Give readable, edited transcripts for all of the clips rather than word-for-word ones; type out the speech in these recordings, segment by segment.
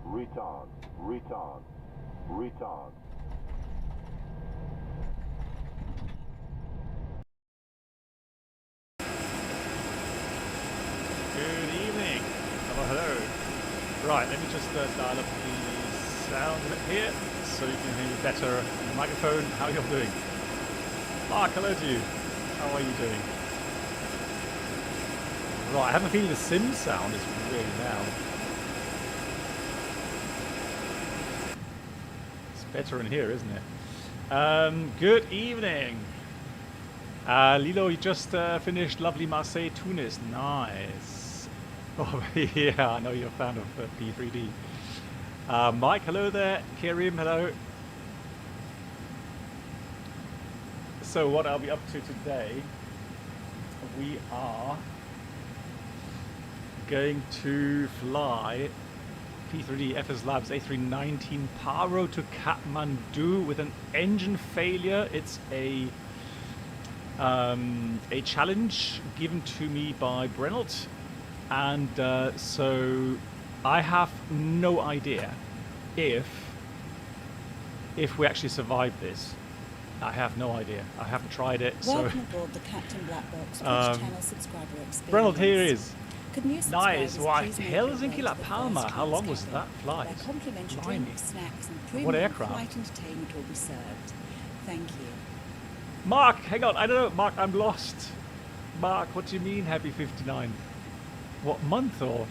Retard. Retard. Retard. Good evening. Hello, hello. Right, let me just dial up the sound a bit here so you can hear me better on the microphone. How are you all doing? Mark, hello to you. How are you doing? Right, I have a feeling the sim sound is really loud. It's better in here, isn't it? Good evening. Lilo, you just finished lovely Marseille, Tunis. Nice. Oh, yeah, I know you're a fan of P3D. Mike, hello there. Kirim, hello. So what I'll be up to today, we are going to fly P3D FSLabs A319 Paro to Kathmandu with an engine failure. It's a challenge given to me by Brennelt, and so I have no idea if we actually survive this. I have no idea. I haven't tried it. Welcome aboard the Captain Black Box Twitch channel subscriber experience. Brennelt, here is. Could new Nice. Why, please make Helsinki your La way to the Palma. first How long class was cabin, that flight? where complimentary Blimey. drinks, snacks and What premium aircraft? flight entertainment will be served. Thank you. Mark, hang on. I don't know. Mark, I'm lost. Mark, what do you mean Happy 59? What month or?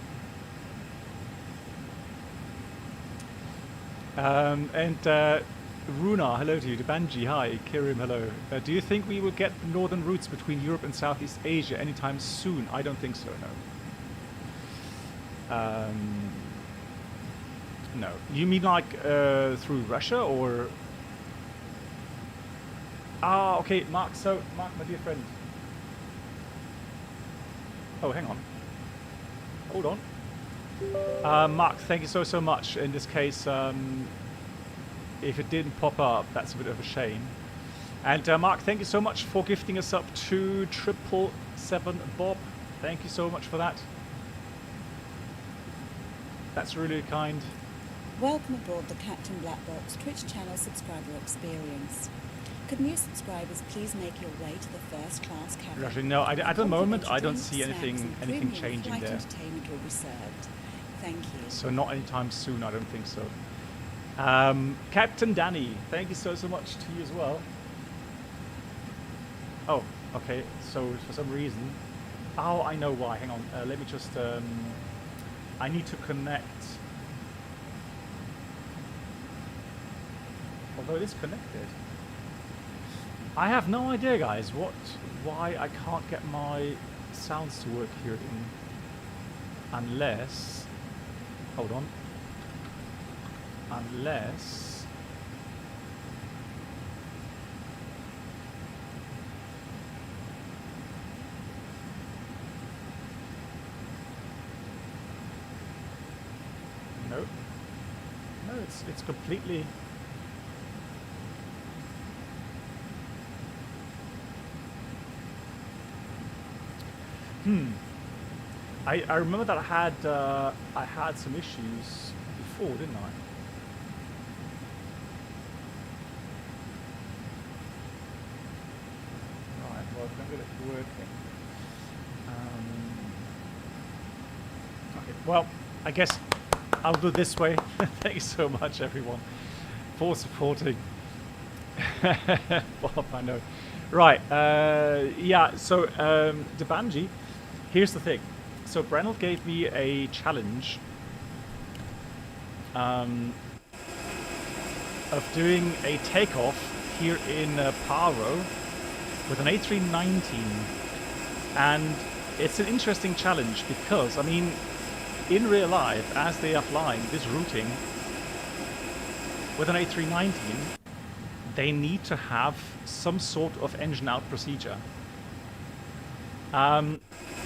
Runa, hello to you. Debanji, hi. Kirim, hello. Do you think we will get the northern routes between Europe and Southeast Asia anytime soon? I don't think so, no. No. You mean like through Russia or? Ah, okay, Mark. So, Mark, my dear friend. Oh, hang on. Hold on. Mark, thank you so much. In this case, if it didn't pop up, that's a bit of a shame. And Mark, thank you so much for gifting us up to 777 Bob. Thank you so much for that. That's really kind. Welcome aboard the Captain Black Box Twitch channel subscriber experience. Could new subscribers please make your way to the first class cabin? Actually, no, at the moment, I don't Drinks, see snacks, anything and premium changing flight there. entertainment will be served. Thank you. So not anytime soon, I don't think so. Captain Danny, thank you so much to you as well. Oh, okay, so for some reason, oh, I know why, hang on, let me just, I need to connect, although it is connected. I have no idea, guys, why I can't get my sounds to work here unless, hold on, unless no, it's completely. I remember that I had some issues before, didn't I? Right, well, I'm going to working. Okay, well, I guess I'll do it this way. Thank you so much, everyone, for supporting. Bob, I know. Right, yeah, so Debanji, here's the thing. So Brennelt gave me a challenge of doing a takeoff here in Paro with an A319, and it's an interesting challenge because, I mean, in real life, as they are flying this routing with an A319, they need to have some sort of engine out procedure.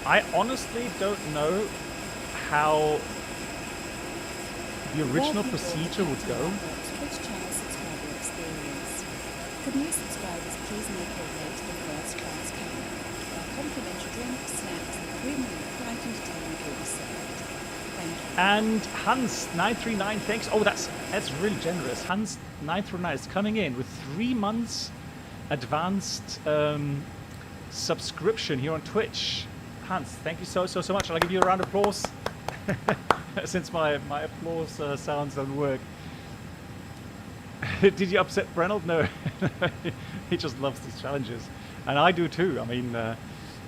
I honestly don't know how the original procedure would go. Could new subscribers please make your way to the first class cabin, where complimentary drinks, snacks and premium flight entertainment will be served. Thank you. And Hans939, thanks. Oh, that's really generous. Hans939 is coming in with 3 months advanced subscription here on Twitch. Hans, thank you so much. I'll give you a round of applause since my applause sounds don't work. Did you upset Brennell? No, he just loves these challenges, and I do too. I mean,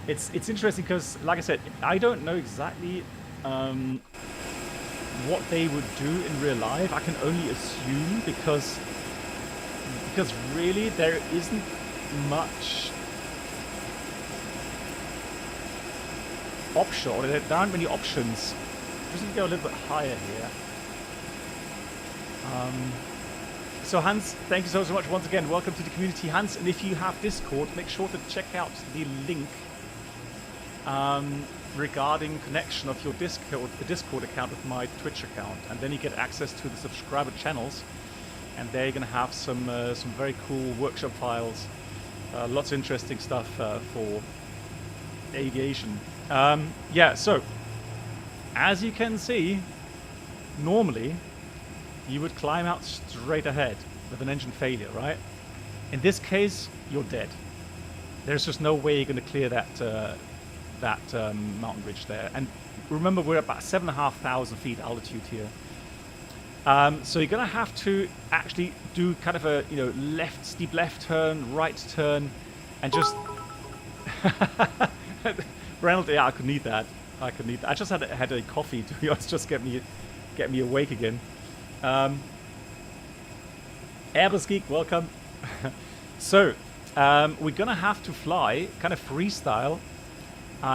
it's interesting because, like I said, I don't know exactly what they would do in real life. I can only assume because really there isn't much option, or there aren't many options. Just going to go a little bit higher here. So Hans, thank you so much once again. Welcome to the community, Hans. And if you have Discord, make sure to check out the link regarding connection of your Discord account with my Twitch account, and then you get access to the subscriber channels, and they're going to have some very cool workshop files, lots of interesting stuff for aviation. Yeah, so as you can see, normally you would climb out straight ahead with an engine failure, right? In this case, you're dead. There's just no way you're going to clear that mountain ridge there. And remember, we're about 7,500 feet altitude here. So you're going to have to actually do kind of a steep left turn, right turn, and just Reynolds, yeah, I could need that. I just had a coffee, to be honest, just get me awake again. Airbus Geek, welcome. So we're gonna have to fly kind of freestyle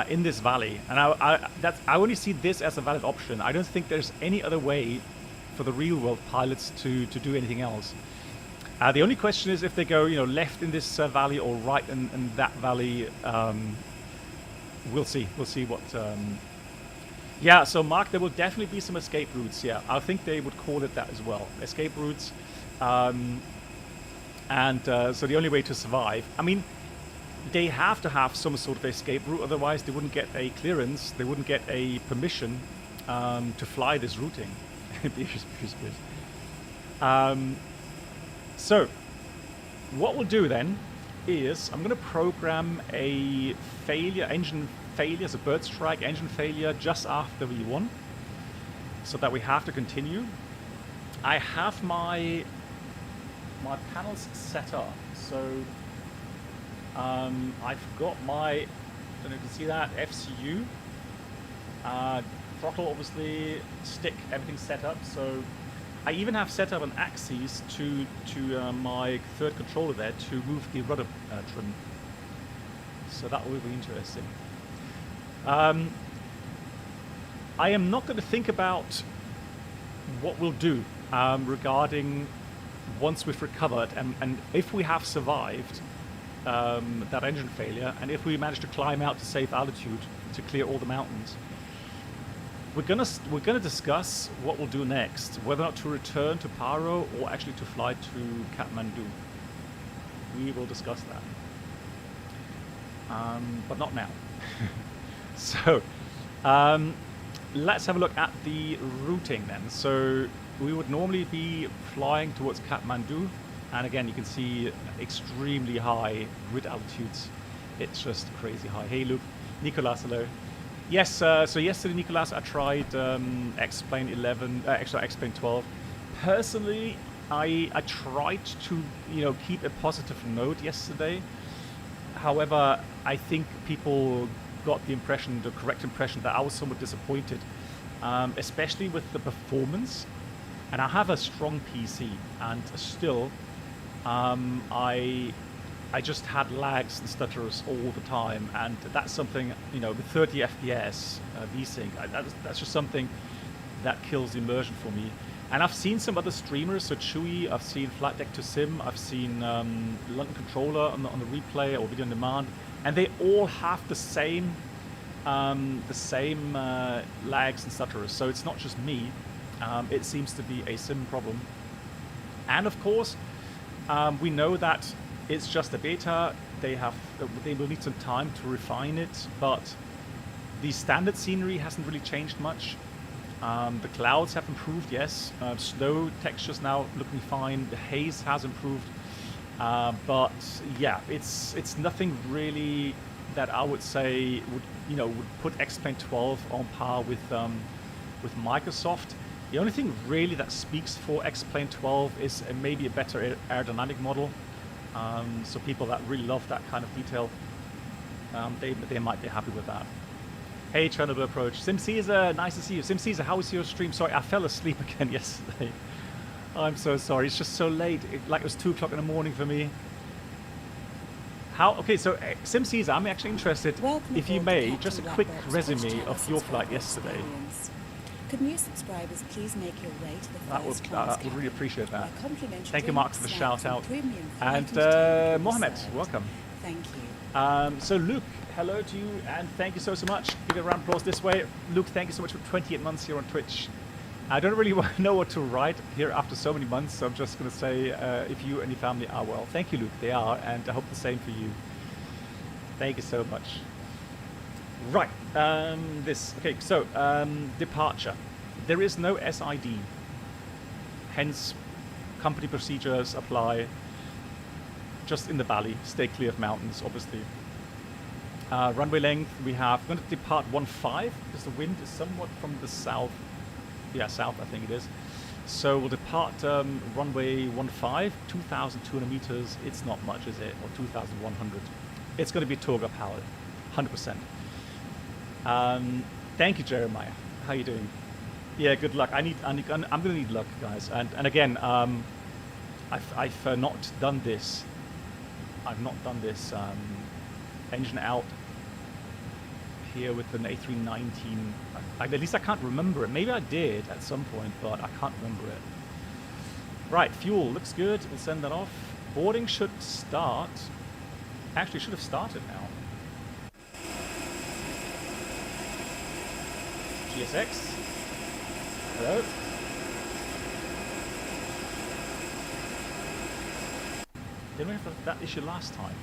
in this valley, and I only see this as a valid option. I don't think there's any other way for the real world pilots to do anything else. The only question is if they go left in this valley or right in that valley. We'll see what. Yeah, so Mark, there will definitely be some escape routes. Yeah, I think they would call it that as well, escape routes. So the only way to survive, I mean, they have to have some sort of escape route, otherwise they wouldn't get a clearance, they wouldn't get a permission to fly this routing. So what we'll do then is I'm going to program a engine failure, so bird strike engine failure just after V1, so that we have to continue. I have my panels set up, so I've got my, I don't know if you can see that, FCU, throttle obviously, stick, everything set up. So I even have set up an axis to my third controller there to move the rudder trim. So that will be interesting. I am not going to think about what we'll do regarding once we've recovered and if we have survived that engine failure, and if we manage to climb out to safe altitude to clear all the mountains. We're gonna discuss what we'll do next, whether or not to return to Paro or actually to fly to Kathmandu. We will discuss that, but not now. So let's have a look at the routing then. So we would normally be flying towards Kathmandu, and again you can see extremely high grid altitudes. It's just crazy high. Hey Luke, Nicolas, hello. Yes, so yesterday, Nicolas, I tried X-Plane 11, actually X-Plane 12. Personally, I tried to keep a positive note yesterday. However, I think people got the correct impression that I was somewhat disappointed, especially with the performance. And I have a strong PC, and still, I just had lags and stutters all the time, and that's something, with 30 FPS VSync, that's just something that kills immersion for me. And I've seen some other streamers, so Chewy, I've seen Flight Deck to Sim, I've seen London Controller on the replay or video on demand, and they all have the same lags and stutterers. So it's not just me, it seems to be a sim problem. And of course, we know that it's just a beta. They will need some time to refine it, but the standard scenery hasn't really changed much. The clouds have improved, yes. Snow textures now looking fine. The haze has improved. But yeah, it's nothing really that I would say would put X-Plane 12 on par with Microsoft. The only thing really that speaks for X-Plane 12 is maybe a better aerodynamic model. So people that really love that kind of detail, they might be happy with that. Hey, Chernobyl Approach. Sim Caesar, nice to see you. Sim Caesar, how was your stream? Sorry, I fell asleep again yesterday. I'm so sorry. It's just so late. Like it was 2 o'clock in the morning for me. How? Okay, so Sim Caesar, I'm actually interested, Welcome if you aboard may, the just a Captain quick Black Box resume Twitch channel of your flight subscriber yesterday. experience. Could new subscribers please make your way to the That first would, class I would really appreciate that. where complimentary Thank you, Mark, for the drinks, shout snacks, out. premium And flight entertainment will be Mohammed, served. welcome. Thank you. So Luke, hello to you, and thank you so much. Give a round of applause this way. Luke, thank you so much for 28 months here on Twitch. I don't really know what to write here after so many months, so I'm just going to say if you and your family are well. Thank you, Luke. They are, and I hope the same for you. Thank you so much. Right, okay, so departure. There is no SID, hence company procedures apply. Just in the valley, stay clear of mountains, obviously. Runway length, we have going to depart 15 because the wind is somewhat from the south. Yeah, south, I think it is. So we'll depart runway 15, 2,200 meters. It's not much, is it? Or 2,100. It's going to be Toga powered, 100%. Thank you, Jeremiah. How you doing? Yeah, good luck. I'm going to need luck, guys. And again, I've not done this. I've not done this engine out here with an A319. At least I can't remember it. Maybe I did at some point, but I can't remember it. Right, fuel looks good. We'll send that off. Boarding should start. Actually, should have started now. GSX. Hello. Didn't we have that issue last time?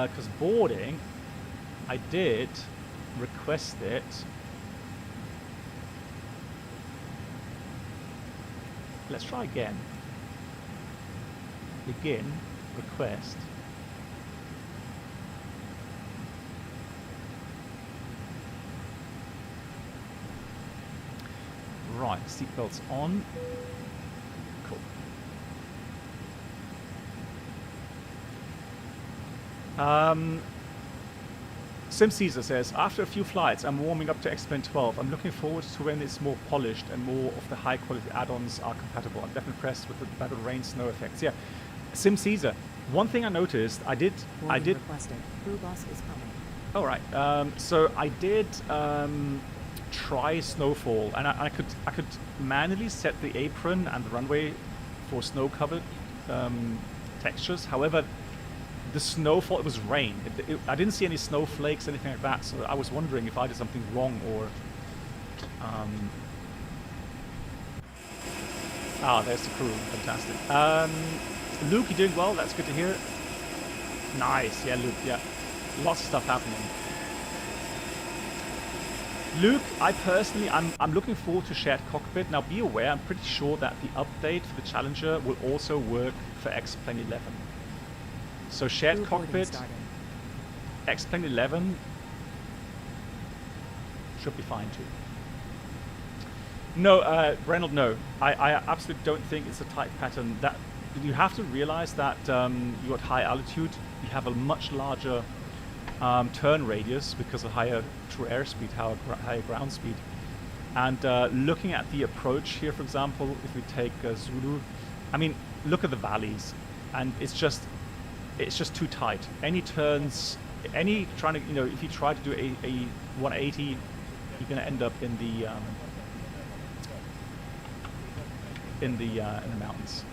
Because boarding, I did request it. Let's try again. Begin, request. Right, seatbelts on. Cool. Sim Caesar says, after a few flights, I'm warming up to X-Plane 12. I'm looking forward to when it's more polished and more of the high-quality add-ons are compatible. I'm definitely impressed with the better rain snow effects. Yeah, Sim Caesar. One thing I noticed, I did. Requested. Crew bus is coming. All right. So I did try snowfall, and I could manually set the apron and the runway for snow-covered textures. However, the snowfall, it was rain. I didn't see any snowflakes, anything like that. So I was wondering if I did something wrong or. There's the crew. Fantastic. Luke, you're doing well. That's good to hear. Nice. Yeah, Luke. Yeah, lots of stuff happening. Luke, I'm looking forward to shared cockpit. Now, be aware, I'm pretty sure that the update for the Challenger will also work for X-Plane 11. So shared cockpit, X-Plane 11 should be fine too. No, Reynold, no. I absolutely don't think it's a type pattern. That you have to realize that you're at high altitude, you have a much larger turn radius because of higher true airspeed, higher ground speed. And looking at the approach here, for example, if we take Zulu, I mean, look at the valleys, and it's just too tight. Any turns, if you try to do a 180, you're going to end up in the mountains.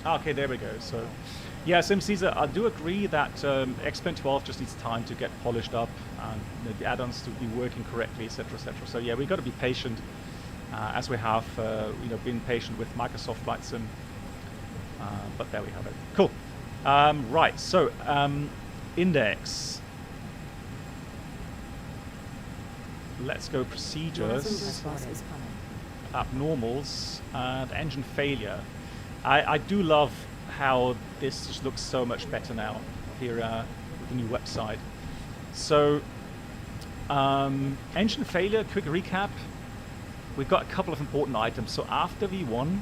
Okay, there we go. So, yeah, Sim Caesar, I do agree that X-Plane 12 just needs time to get polished up and the add-ons to be working correctly, etc., etc. So yeah, we've got to be patient, as we have, been patient with Microsoft Flight Sim. But there we have it. Cool. Right. So, index. let's go procedures, Bus is coming. abnormals, and engine failure. I do love how this just looks so much better now here with the new website. So, engine failure, quick recap. We've got a couple of important items. So after V1,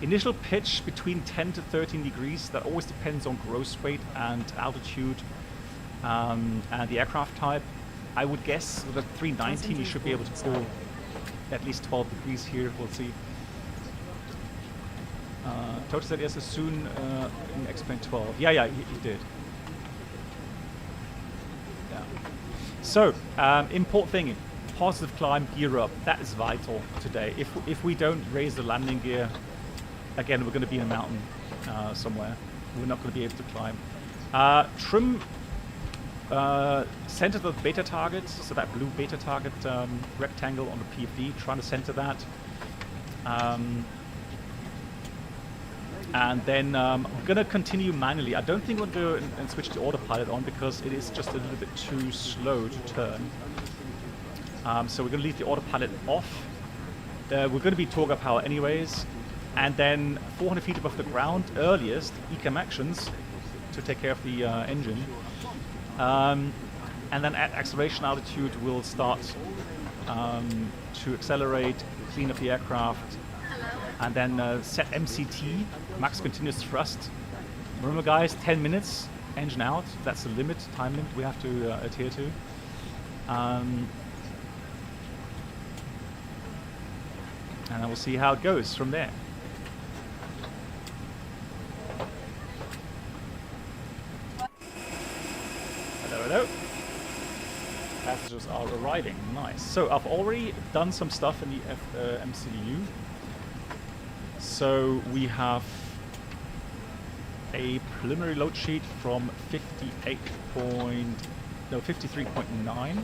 initial pitch between 10 to 13 degrees. That always depends on gross weight and altitude and the aircraft type. I would guess with a 319 you should be able to pull at least 12 degrees here. We'll see. Toto said yes, as soon in X-Plane 12. Yeah, he did. Yeah. So, important thing, positive climb, gear up. That is vital today. If we don't raise the landing gear, again, we're going to be in a mountain somewhere. We're not going to be able to climb. Trim center the beta target, so that blue beta target rectangle on the PFD, trying to center that. And then I'm going to continue manually. I don't think we'll go and switch the autopilot on because it is just a little bit too slow to turn. So we're going to leave the autopilot off. We're going to be Torga power anyways. And then 400 feet above the ground, earliest, ECAM actions to take care of the engine. And then at acceleration altitude, we'll start to accelerate, clean up the aircraft, and then set MCT, max continuous thrust. Remember guys, 10 minutes, engine out. That's the limit, time limit we have to adhere to. And then we'll see how it goes from there. Hello. Passengers are arriving. Nice. So I've already done some stuff in the MCU. So we have a preliminary load sheet from 53.9,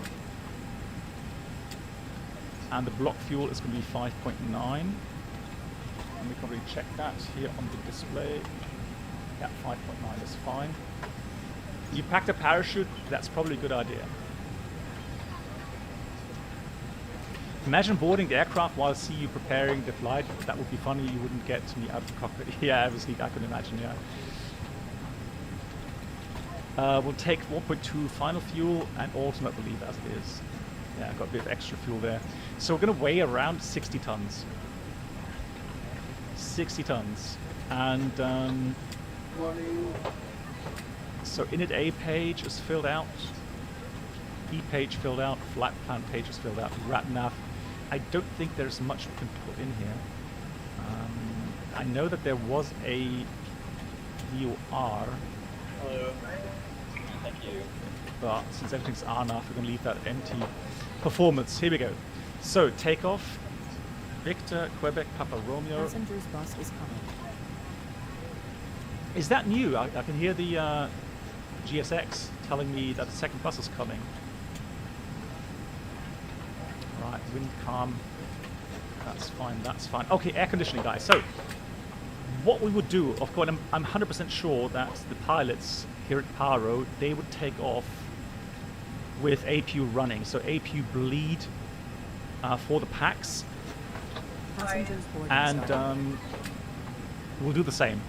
and the block fuel is going to be 5.9. And we can already check that here on the display. Yeah, 5.9 is fine. You packed a parachute, that's probably a good idea. Imagine boarding the aircraft while I see you preparing the flight. That would be funny, you wouldn't get me out of the cockpit. Yeah, obviously, I can imagine, yeah. We'll take 1.2 final fuel and ultimate will leave as it is. Yeah, got a bit of extra fuel there. So we're going to weigh around 60 tons. 60 tons. And so init A page is filled out. E page filled out. Flight plan page is filled out. RATNAV. I don't think there's much we can put in here. I know that there was a VOR. Hello. Thank you. But since everything's RNAV, we're going to leave that empty. Performance, here we go. So, takeoff. Victor, Quebec, Papa Romeo. Passengers bus is coming. Is that new? I can hear the GSX telling me that the second bus is coming. Right, wind calm. That's fine, that's fine. Okay, air conditioning, guys. So, what we would do, of course, I'm 100% sure that the pilots here at Paro, they would take off with APU running. So APU bleed for the packs. Passengers boarding And started. we'll do the same.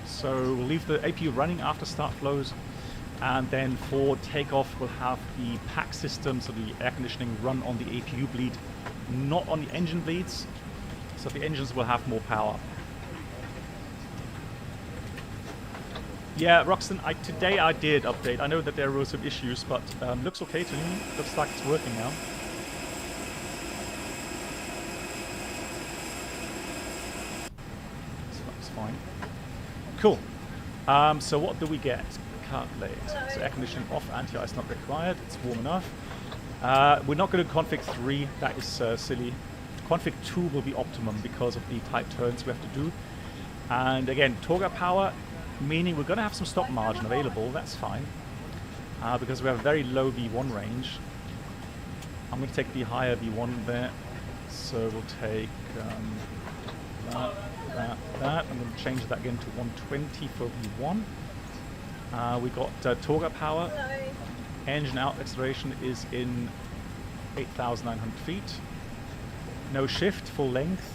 So we'll leave the APU running after start flows, and then for takeoff we'll have the pack system, so the air conditioning run on the APU bleed, not on the engine bleeds, so the engines will have more power. Yeah, Roxton, today I did update. I know that there were some issues, but looks okay to me. Looks like it's working now. So that's fine. Cool. So what do we get? Calculate. So air conditioning off, anti-ice not required. It's warm enough. We're not going to config 3. That is silly. Config 2 will be optimum because of the tight turns we have to do. And again, Torga power, meaning we're going to have some stop margin available. That's fine. Because we have a very low V1 range. I'm going to take the higher V1 there. So we'll take that. I'm going to change that again to 120 for V1. We got Torga power. Engine out acceleration is in 8,900 feet. No shift, full length.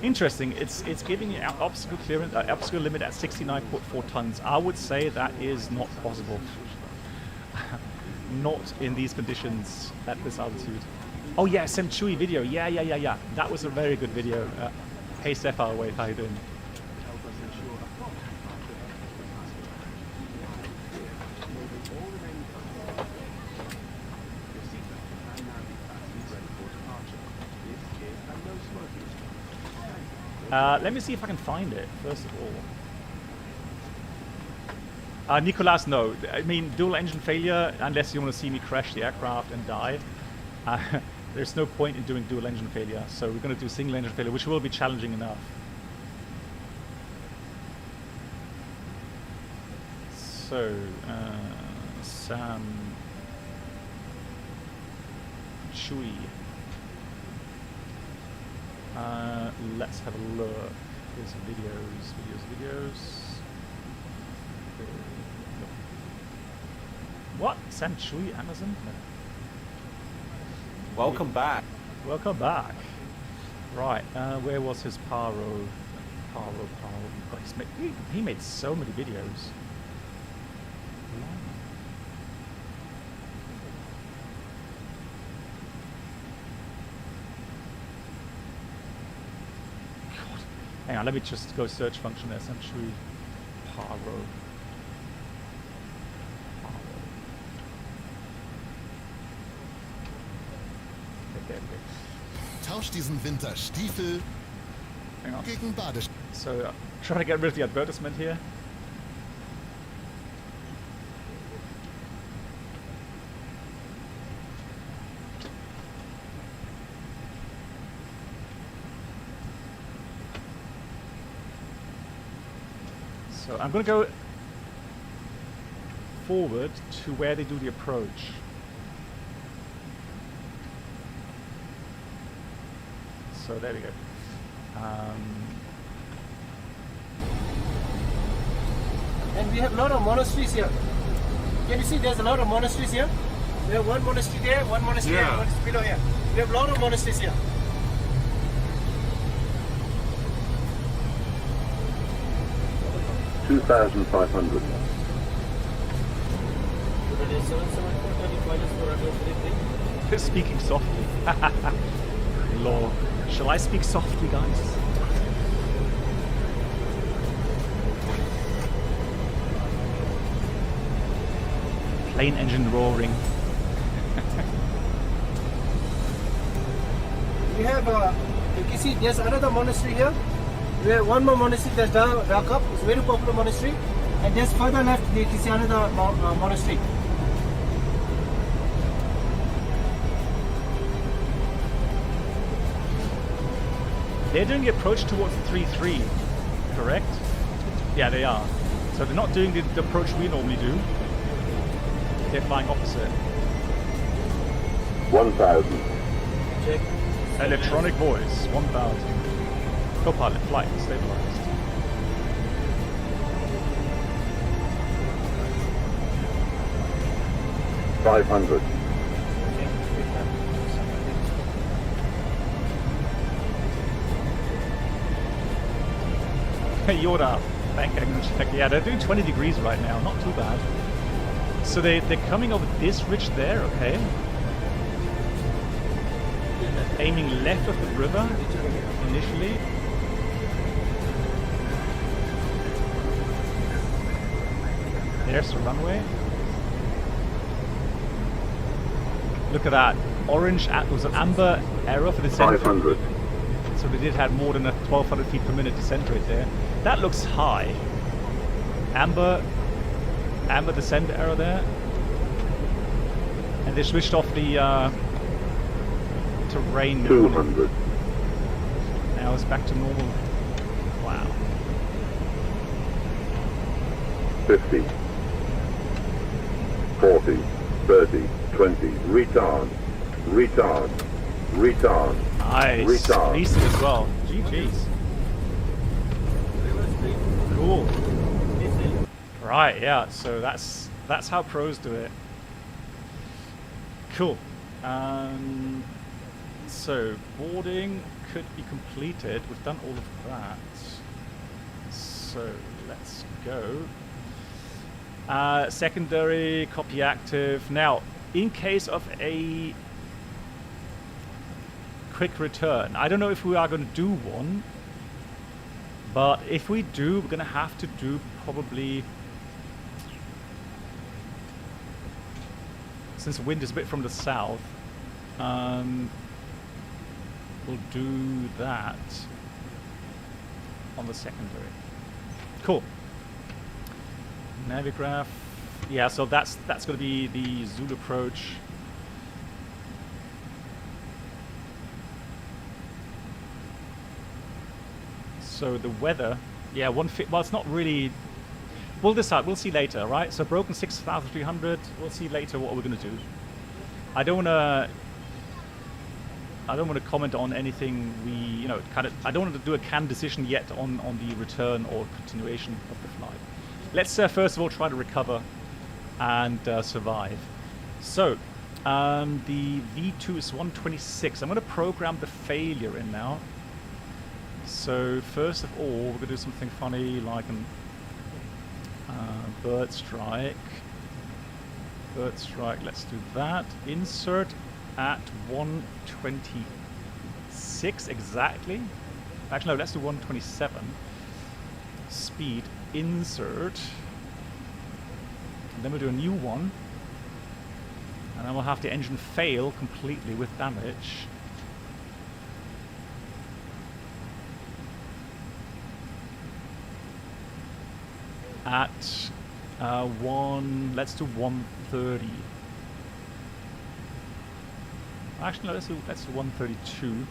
Interesting. It's giving you obstacle clearance, obstacle limit at 69.4 tons. I would say that is not possible. Not in these conditions at this altitude. Oh yeah, Sem Chui video. Yeah. That was a very good video. Hey Sapphire Wave, how you doing? Let me see if I can find it, first of all. Nicolas, no. I mean, dual engine failure, unless you want to see me crash the aircraft and die. There's no point in doing dual engine failure, so we're going to do single engine failure, which will be challenging enough. So, Sam Chui. Let's have a look. Here's videos. What? Sam Chui, Amazon? No. Welcome back. Welcome back. Right, where was his Paro? Paro. God, he made so many videos. God. Hang on, let me just go search function there. Sam Chui, Paro. Tausch diesen Winter Stiefel gegen Badesch. So, trying to get rid of the advertisement here. So, I'm going to go forward to where they do the approach. So there we go. And we have a lot of monasteries here. Can you see there's a lot of monasteries here? We have one monastery there, one monastery here, one below here. We have a lot of monasteries here. $2,500. Speaking softly. Lord. Shall I speak softly, guys? Plane engine roaring. We have, you can see there's another monastery here. We have one more monastery, that's Rakap. It's a very popular monastery. And just further left, you can see another monastery. They're doing the approach towards the 3-3, correct? Yeah, they are. So they're not doing the approach we normally do. They're flying opposite. 1,000. Check. Electronic voice, 1,000. Copilot, flight, stabilized. $500. Yoda, thank you. Yeah, they're doing 20 degrees right now, not too bad. So they're coming over this ridge there, okay. Aiming left of the river initially. There's the runway. Look at that. Orange, it was an amber arrow for the center. 500. So they did have more than a 1,200 feet per minute descent rate there. That looks high. Amber descent arrow there. And they switched off the terrain. 200. Now it's back to normal. Wow. 50. 40. 30. 20. Retard. Retard. Retard. Nice. Retard. Decent as well. GG's. Cool. Right, yeah, so that's That's how pros do it. Cool. So boarding could be completed. We've done all of that. So let's go. Secondary, copy active. Now, in case of a quick return, I don't know if we are going to do one, but if we do, we're going to have to do probably, since the wind is a bit from the south, we'll do that on the secondary. Cool. Navigraph. Yeah, so that's going to be the Zulu approach. So the weather, yeah, well, it's not really. We'll decide. We'll see later, right? So broken 6,300. We'll see later what we're going to do. I don't want to comment on anything we, I don't want to do a canned decision yet on the return or continuation of the flight. Let's first of all try to recover and survive. So the V2 is 126. I'm going to program the failure in now. So first of all, we're going to do something funny like an bird strike. Bird strike, let's do that. Insert at 126 exactly. Actually, no, let's do 127. Speed, insert. And then we'll do a new one. And then we'll have the engine fail completely with damage. At let's do 130. Actually, no, let's do 132.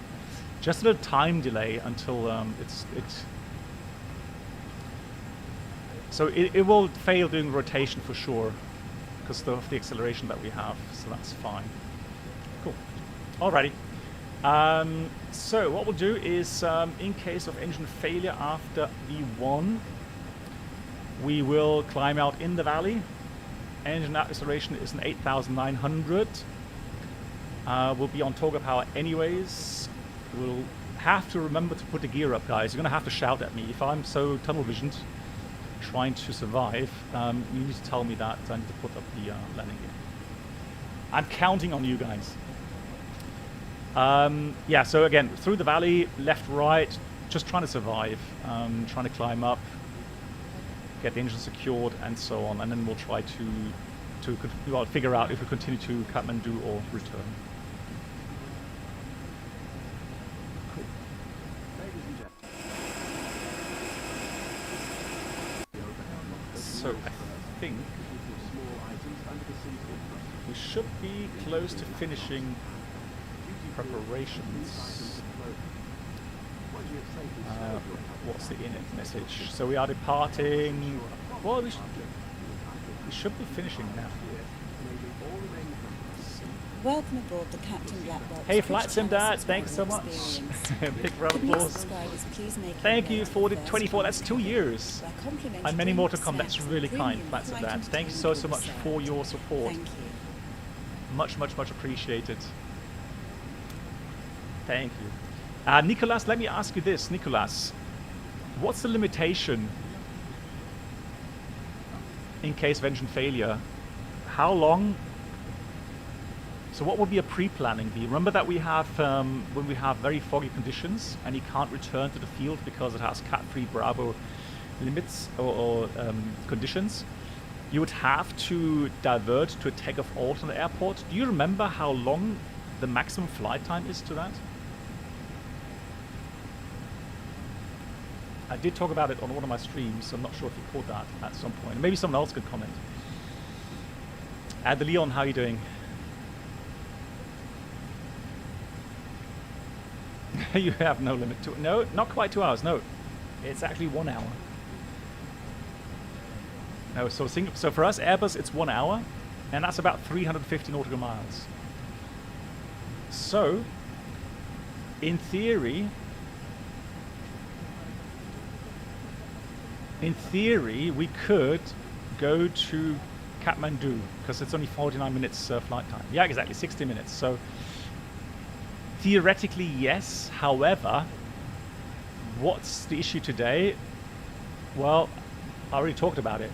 Just a little time delay until so it will fail doing rotation for sure because of the acceleration that we have. So that's fine. Cool. Alrighty. So what we'll do is, in case of engine failure after V1, we will climb out in the valley. Engine acceleration is an 8,900. We'll be on Toga power anyways. We'll have to remember to put the gear up, guys. You're going to have to shout at me. If I'm so tunnel visioned trying to survive, you need to tell me that I need to put up the landing gear. I'm counting on you guys. Yeah, so again, through the valley, left, right, just trying to survive. Trying to climb up, get the engine secured, and so on. And then we'll try to figure out if we continue to Kathmandu or return. Cool. So I think we should be close to finishing preparations. What's the in-it message? So we are departing. Well, we should be finishing now. Welcome aboard the Captain Black Box. Hey, Flight Sim Dad, thanks so much. Big round of applause. Thank you for the 24. That's 2 years. And many more to come. That's really kind, Flight Sim Dad. Thank you so much for your support. Thank you. Much appreciated. Thank you. Nicolas, let me ask you this, Nicolas. What's the limitation in case of engine failure? How long? So what would be a pre-planning be? Remember that we have, when we have very foggy conditions and you can't return to the field because it has Cat 3 Bravo limits or conditions, you would have to divert to a takeoff alternate airport. Do you remember how long the maximum flight time is to that? I did talk about it on one of my streams, so I'm not sure if you caught that at some point. Maybe someone else could comment. The Leon, how are you doing? You have no limit to it. No, not quite 2 hours. No, it's actually 1 hour. No, so for us Airbus, it's 1 hour, and that's about 350 nautical miles. So, in theory, we could go to Kathmandu, because it's only 49 minutes flight time. Yeah, exactly, 60 minutes. So theoretically, yes. However, what's the issue today? Well, I already talked about it.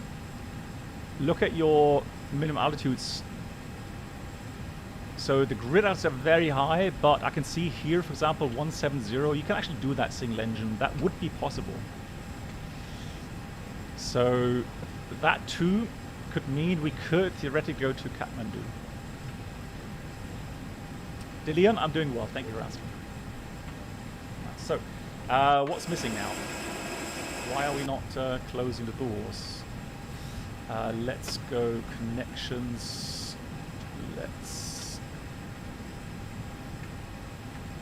Look at your minimum altitudes. So the grid outs are very high, but I can see here, for example, 170. You can actually do that single engine. That would be possible. So that too could mean we could theoretically go to Kathmandu. Dillian, I'm doing well. Thank you for asking. So, what's missing now? Why are we not closing the doors? Let's go connections. Let's...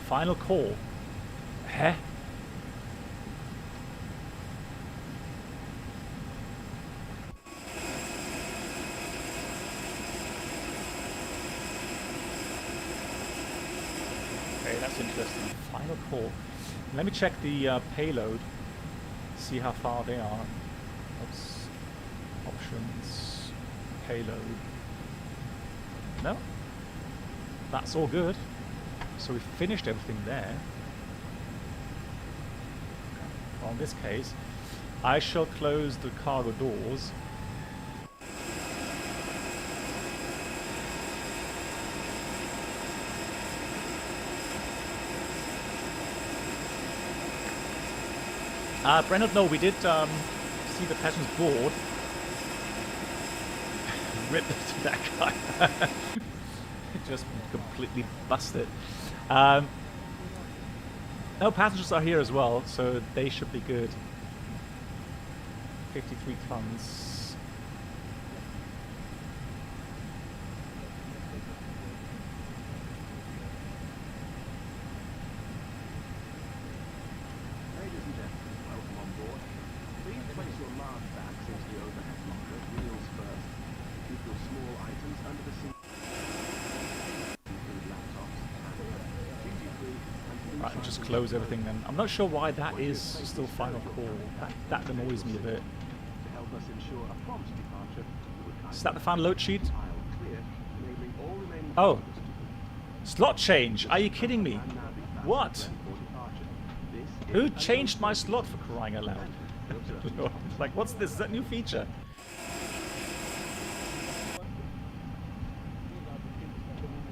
Final call. Heh? Okay, that's interesting. Final call. Let me check the payload. See how far they are. Oops. Options. Payload. No. That's all good. So we finished everything there. Well, in this case, I shall close the cargo doors. Brennan, no, we did see the passengers board. Rip to that guy. Just completely busted. No, passengers are here as well, so they should be good. 53 tons. Ladies and gentlemen, welcome on board. Please place your large bags into the overhead locker, wheels first. Keep your small items under the seat. Include laptops, cameras, duty-free, and Right, just close everything then. I'm not sure why that is still final call. That annoys me a bit. to help us ensure a prompt departure. we would Is that the final load sheet? aisle clear, enabling all remaining Oh. passengers to Slot change? Are you kidding me? and now be fastened What? ready for departure. This Who is changed my slot for crying out loud? Like, what's this? Is that a new feature?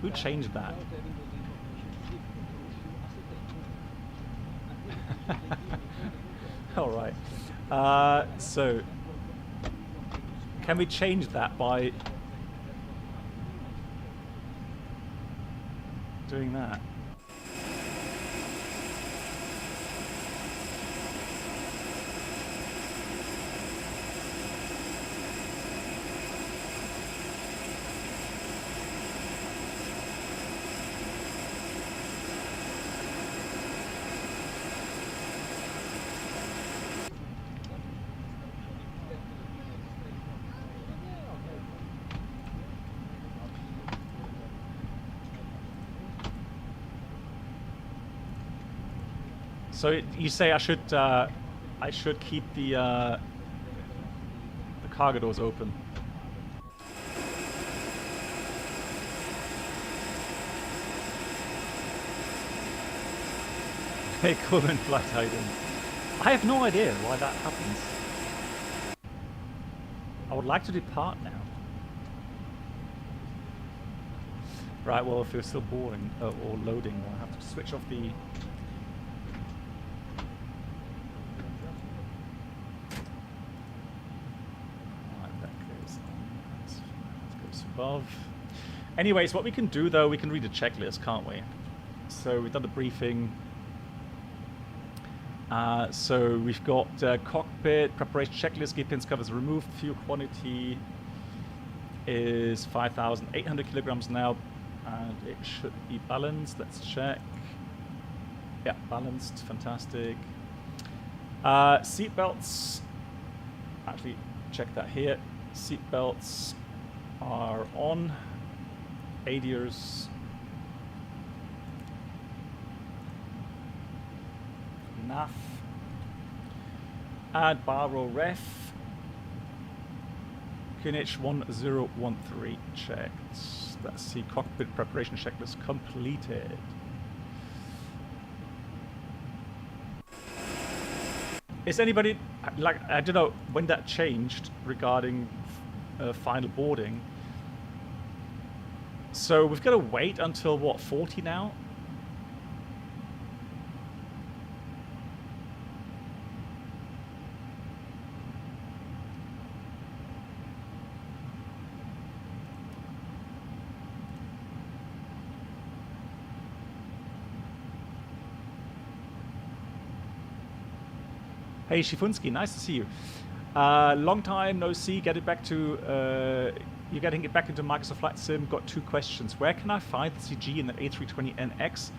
Who changed that? Alright. So, can we change that by doing that? So you say I should keep the cargo doors open. Hey, Coleman flight item. I have no idea why that happens. I would like to depart now. Right, well, if you're still boarding or loading, I'll have to switch off the... Above. Anyways, what we can do though, we can read the checklist, can't we? So we've done the briefing. So we've got cockpit preparation checklist. Gear pins covers removed. Fuel quantity is 5,800 kilograms now, and it should be balanced. Let's check. Yeah, balanced. Fantastic. Seat belts. Actually, check that here. Seat belts are on. ADIRS. NAF. Add Paro ref. QNH 1013 checked. Let's see, cockpit preparation checklist completed. Is anybody, like, I don't know when that changed regarding final boarding. So we've got to wait until, what, 40 now? Hey Shifunsky, nice to see you. Long time no see. You're getting it back into Microsoft Flight Sim. Got 2 questions. Where can I find the CG in the A320NX?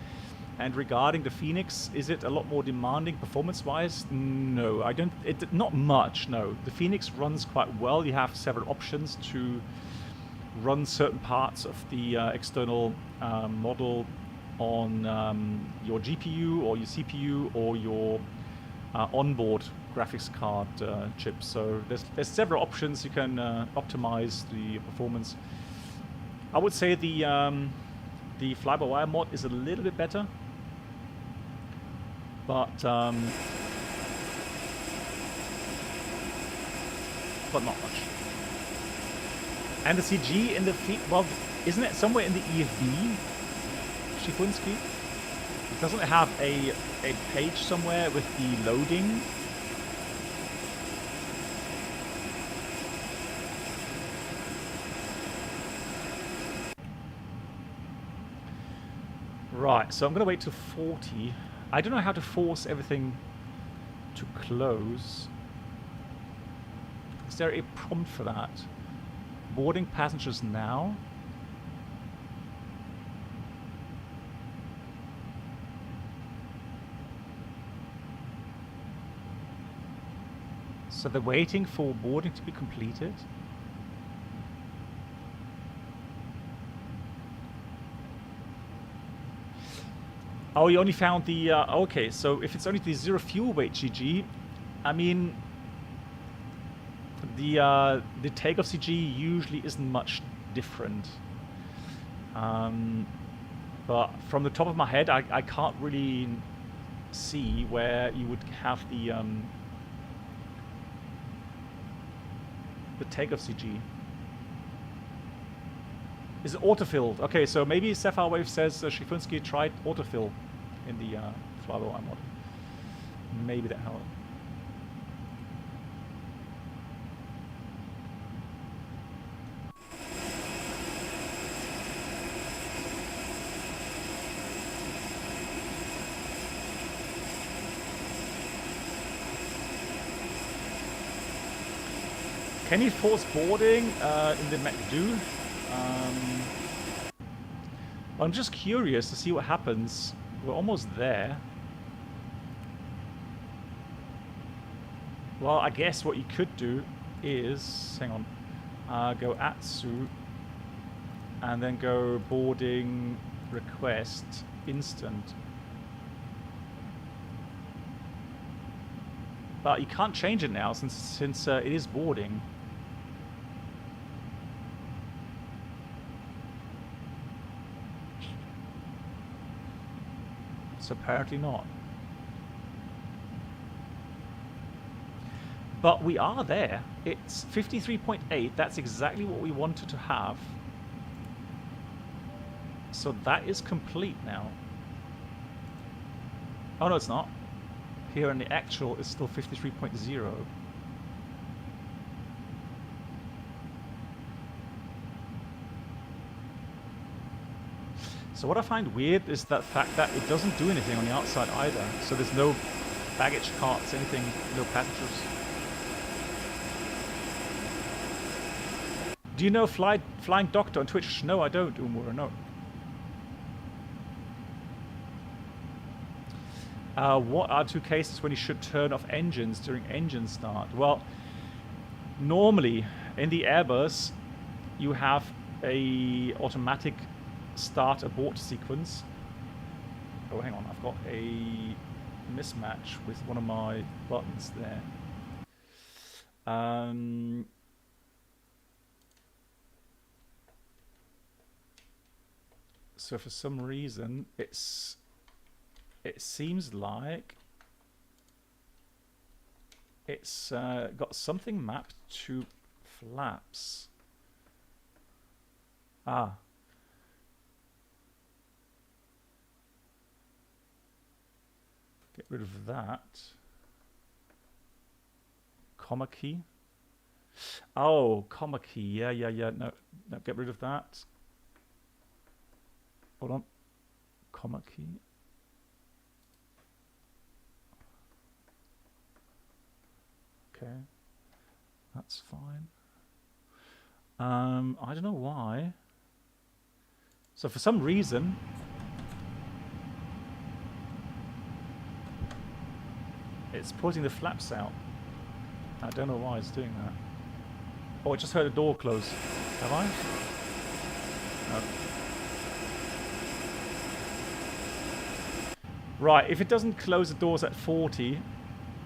And regarding the Phoenix, is it a lot more demanding performance-wise? No, I don't. Not much. No, the Phoenix runs quite well. You have several options to run certain parts of the external model on your GPU or your CPU or your onboard graphics card chip. So there's several options you can optimize the performance. I would say the fly-by-wire mod is a little bit better, but not much. And the CG in the well, isn't it somewhere in the EFB, Shifunsky? Doesn't it have a page somewhere with the loading? Right, so I'm going to wait till 40. I don't know how to force everything to close. Is there a prompt for that? Boarding passengers now? So they're waiting for boarding to be completed. Oh, you only found the... okay, so if it's only the 0 fuel weight GG, I mean... The takeoff CG usually isn't much different. But from the top of my head, I can't really see where you would have the takeoff CG. Is it autofilled? Okay, so maybe Sapphire Wave says Shifunsky tried autofill in the fly-by-wire mod. Maybe that helped. Can you force boarding in the MacDo? I'm just curious to see what happens. We're almost there. Well, I guess what you could do is, hang on, go Atsu and then go boarding request instant. But you can't change it now since it is boarding. So apparently not. But we are there. It's 53.8. That's exactly what we wanted to have. So that is complete now. Oh no, it's not. Here in the actual is still 53.0. So what I find weird is that fact that it doesn't do anything on the outside either. So there's no baggage carts, anything, no passengers. Do you know Flying Doctor on Twitch? No, I don't, Umura, no. What are 2 cases when you should turn off engines during engine start? Well, normally in the Airbus, you have a automatic start abort sequence. Oh, hang on, I've got a mismatch with one of my buttons there. So for some reason, it seems like it's got something mapped to flaps. Ah. Get rid of that. Comma key. Oh, comma key. Yeah. No, get rid of that. Hold on. Comma key. Okay. That's fine. I don't know why. So for some reason, it's putting the flaps out. I don't know why it's doing that. Oh, I just heard a door close. Have I? No. Right, if it doesn't close the doors at 40,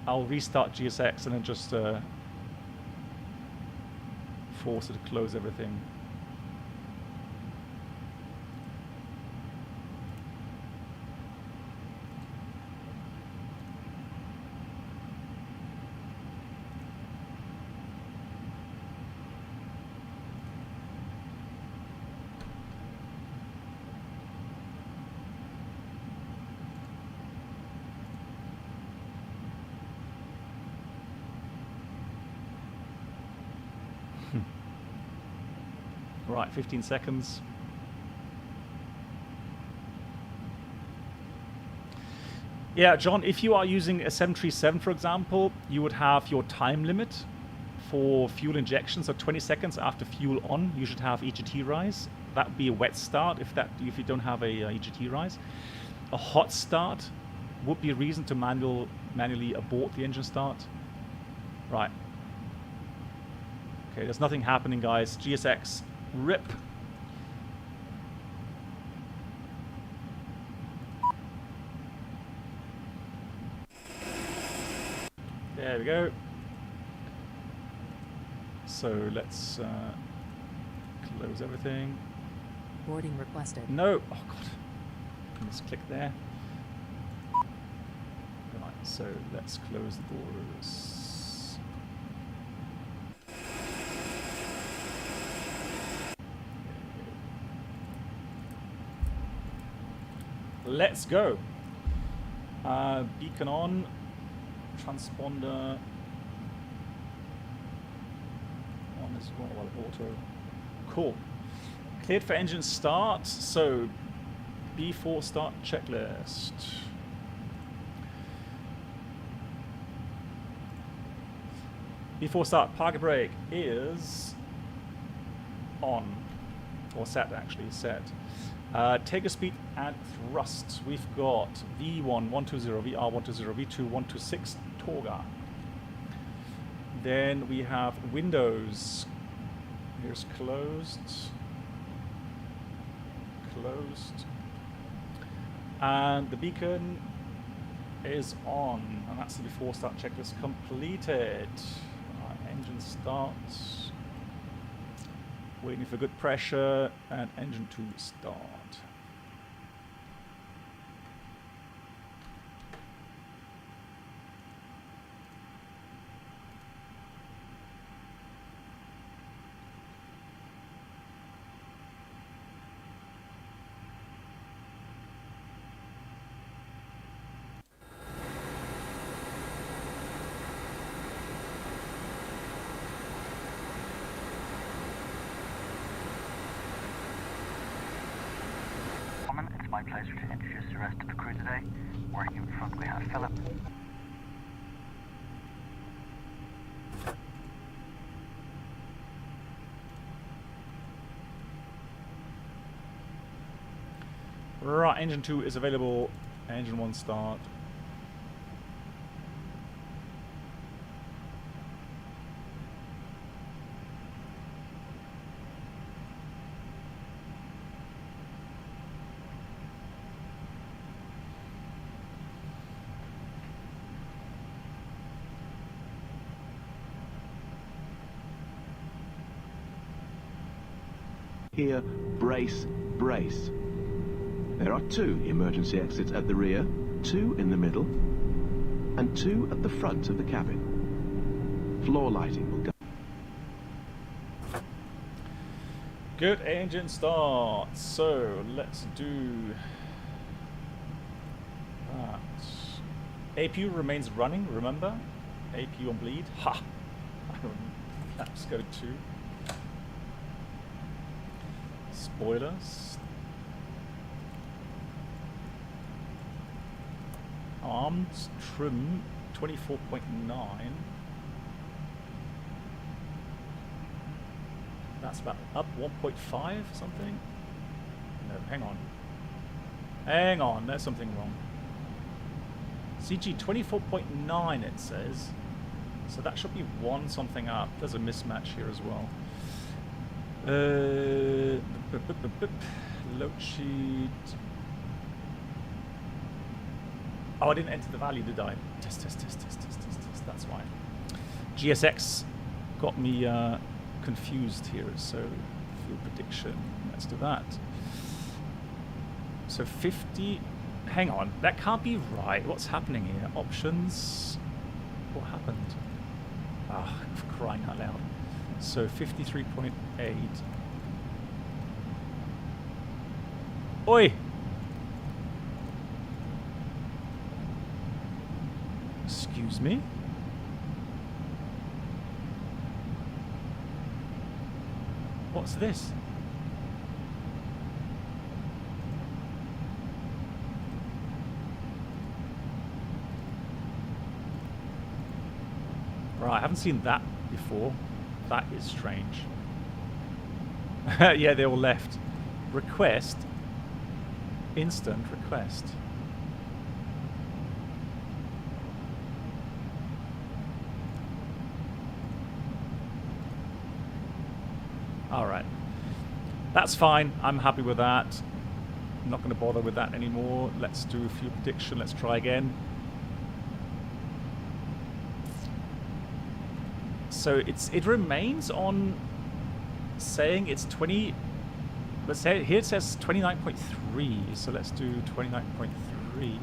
I'll restart GSX and then just force it to close everything. Right, 15 seconds. Yeah, John, if you are using a 737, for example, you would have your time limit for fuel injection. So 20 seconds after fuel on, you should have EGT rise. That would be a wet start if you don't have a EGT rise. A hot start would be a reason to manually abort the engine start. Right. Okay, there's nothing happening, guys. GSX. RIP. There we go. So let's close everything. Boarding requested. No. Oh god. Let's click there. Right. So let's close the doors. Let's go. Beacon on. Transponder on as well. Auto. Cool. Cleared for engine start. So B4 start checklist. B4 start parking brake is on, or set actually, set. Takeoff speed and thrust. We've got V1 120, VR 120, V2 126 Torga. Then we have windows. Here's closed. Closed. And the beacon is on. And that's the before start checklist completed. Engine starts. Waiting for good pressure and engine to start. It's my pleasure to introduce the rest of the crew today. Working in front we have Philip. Right, engine 2 is available. Engine 1 start. Here, brace, brace. There are 2 emergency exits at the rear, 2 in the middle, and 2 at the front of the cabin. Floor lighting will go. Good engine start. So let's do that. APU remains running, remember? APU on bleed. Ha! Flaps go to. Spoilers. Arms trim 24.9. That's about up 1.5 something. No, hang on. Hang on, there's something wrong. CG 24.9 it says. So that should be 1 something up. There's a mismatch here as well. Load sheet. Oh, I didn't enter the value, did I? Test. That's why. GSX got me confused here. So fuel prediction. Let's do that. So 50. Hang on, that can't be right. What's happening here? Options. What happened? Ah, for crying out loud. So 53.8. Oi! Excuse me? What's this? Right, I haven't seen that before. That is strange. Yeah, they all left. Request. Instant request. Alright. That's fine. I'm happy with that. I'm not going to bother with that anymore. Let's do a fuel prediction. Let's try again. So it remains on saying it's 20. Let's say here it says 29.3. So let's do 29.3.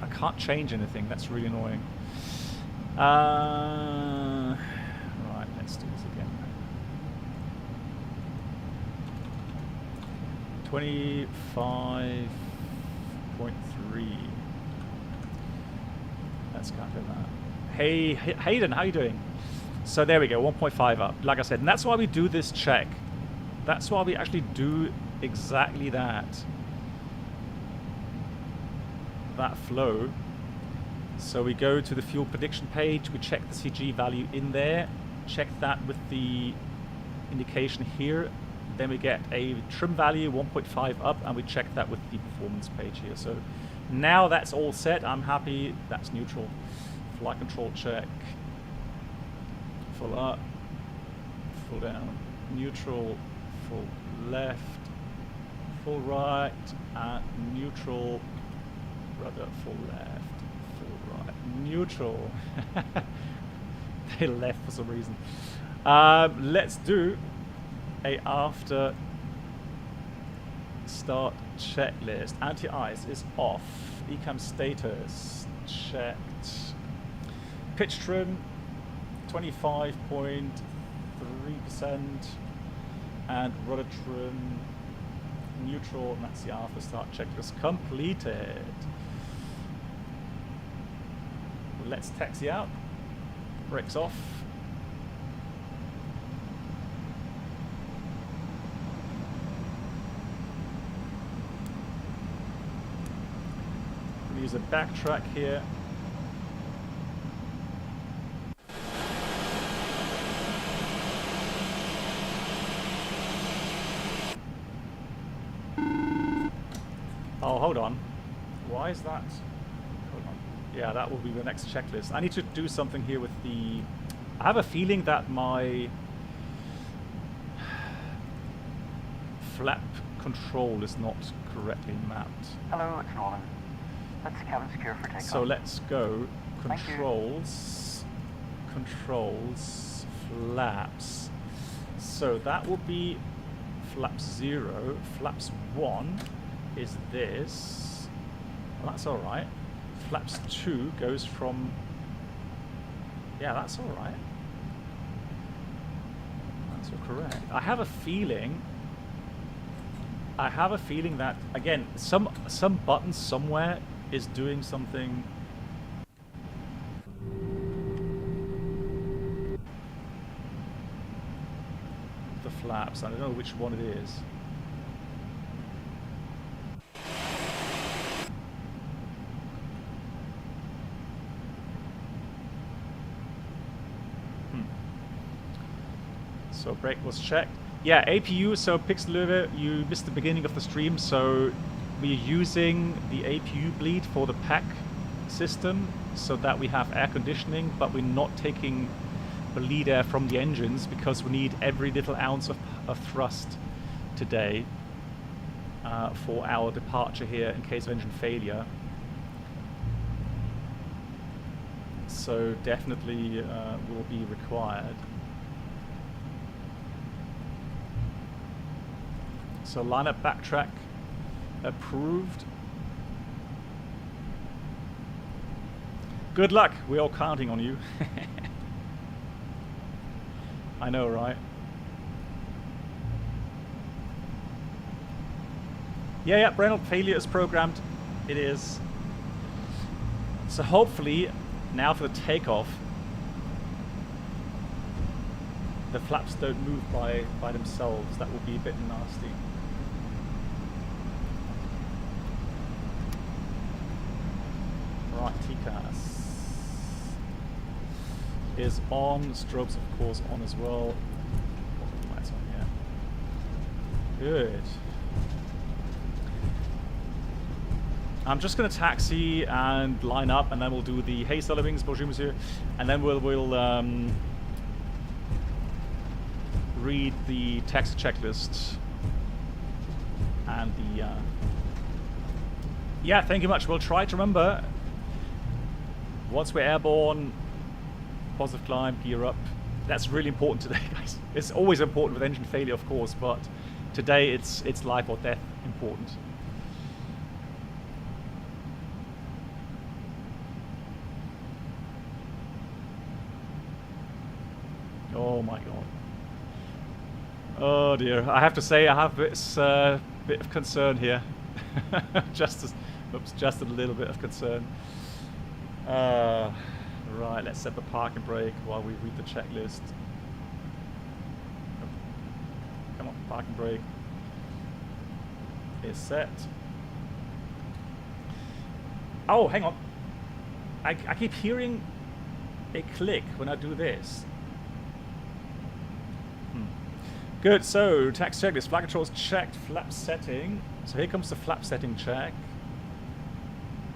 I can't change anything. That's really annoying. Right, let's do this again. 25.3. Let's calculate that. Hey, Hayden, how you doing? So there we go, 1.5 up. Like I said, and that's why we do this check. That's why we actually do exactly that. That flow. So we go to the fuel prediction page, we check the CG value in there, check that with the indication here, then we get a trim value 1.5 up, and we check that with the performance page here. So now that's all set, I'm happy, that's neutral. Flight control check, full up, full down, neutral, full left, full right, and neutral, rather full left. Neutral. They left for some reason. Let's do a after start checklist. Anti-ice is off. Ecam status checked. Pitch trim 25.3%, and rudder trim neutral, and that's the after start checklist completed. Let's taxi out. Brakes off. We'll use a backtrack here. Oh, hold on. Why is that? Yeah, that will be the next checklist. I need to do something here with the... I have a feeling that my flap control is not correctly mapped. Hello, it's Nolan. Let's cabin secure for takeoff. So let's go Thank you. controls, flaps. So that will be flaps 0. Flaps 1 is this. Well, that's all right. Flaps 2 goes from... Yeah, that's all right. That's all correct. I have a feeling that, again, some button somewhere is doing something. The flaps, I don't know which one it is. So brake was checked. Yeah, APU, so Pixelöwe, you missed the beginning of the stream, so we're using the APU bleed for the pack system so that we have air conditioning, but we're not taking bleed air from the engines because we need every little ounce of thrust today for our departure here in case of engine failure. So definitely will be required. So lineup backtrack approved. Good luck, we're all counting on you. I know, right? Yeah, Reynolds failure is programmed. It is. So hopefully, now for the takeoff, the flaps don't move by themselves. That will be a bit nasty. Right, TCAS is on. Strobes, of course, on as well. Lights on, yeah. Good. I'm just going to taxi and line up, and then we'll do the hey Sullivan's, bonjour monsieur, and then we'll read the taxi checklist and the yeah, thank you much. We'll try to remember once we're airborne, positive climb, gear up. That's really important today, guys. It's always important with engine failure, of course, but today it's life or death important. Oh my god. Oh dear. I have to say I have this bit of concern here. just a little bit of concern. Right, let's set the parking brake while we read the checklist. Come on, parking brake is set. Oh, hang on. I keep hearing a click when I do this. Good, so tax checklist, flight controls checked, flap setting. So here comes the flap setting check.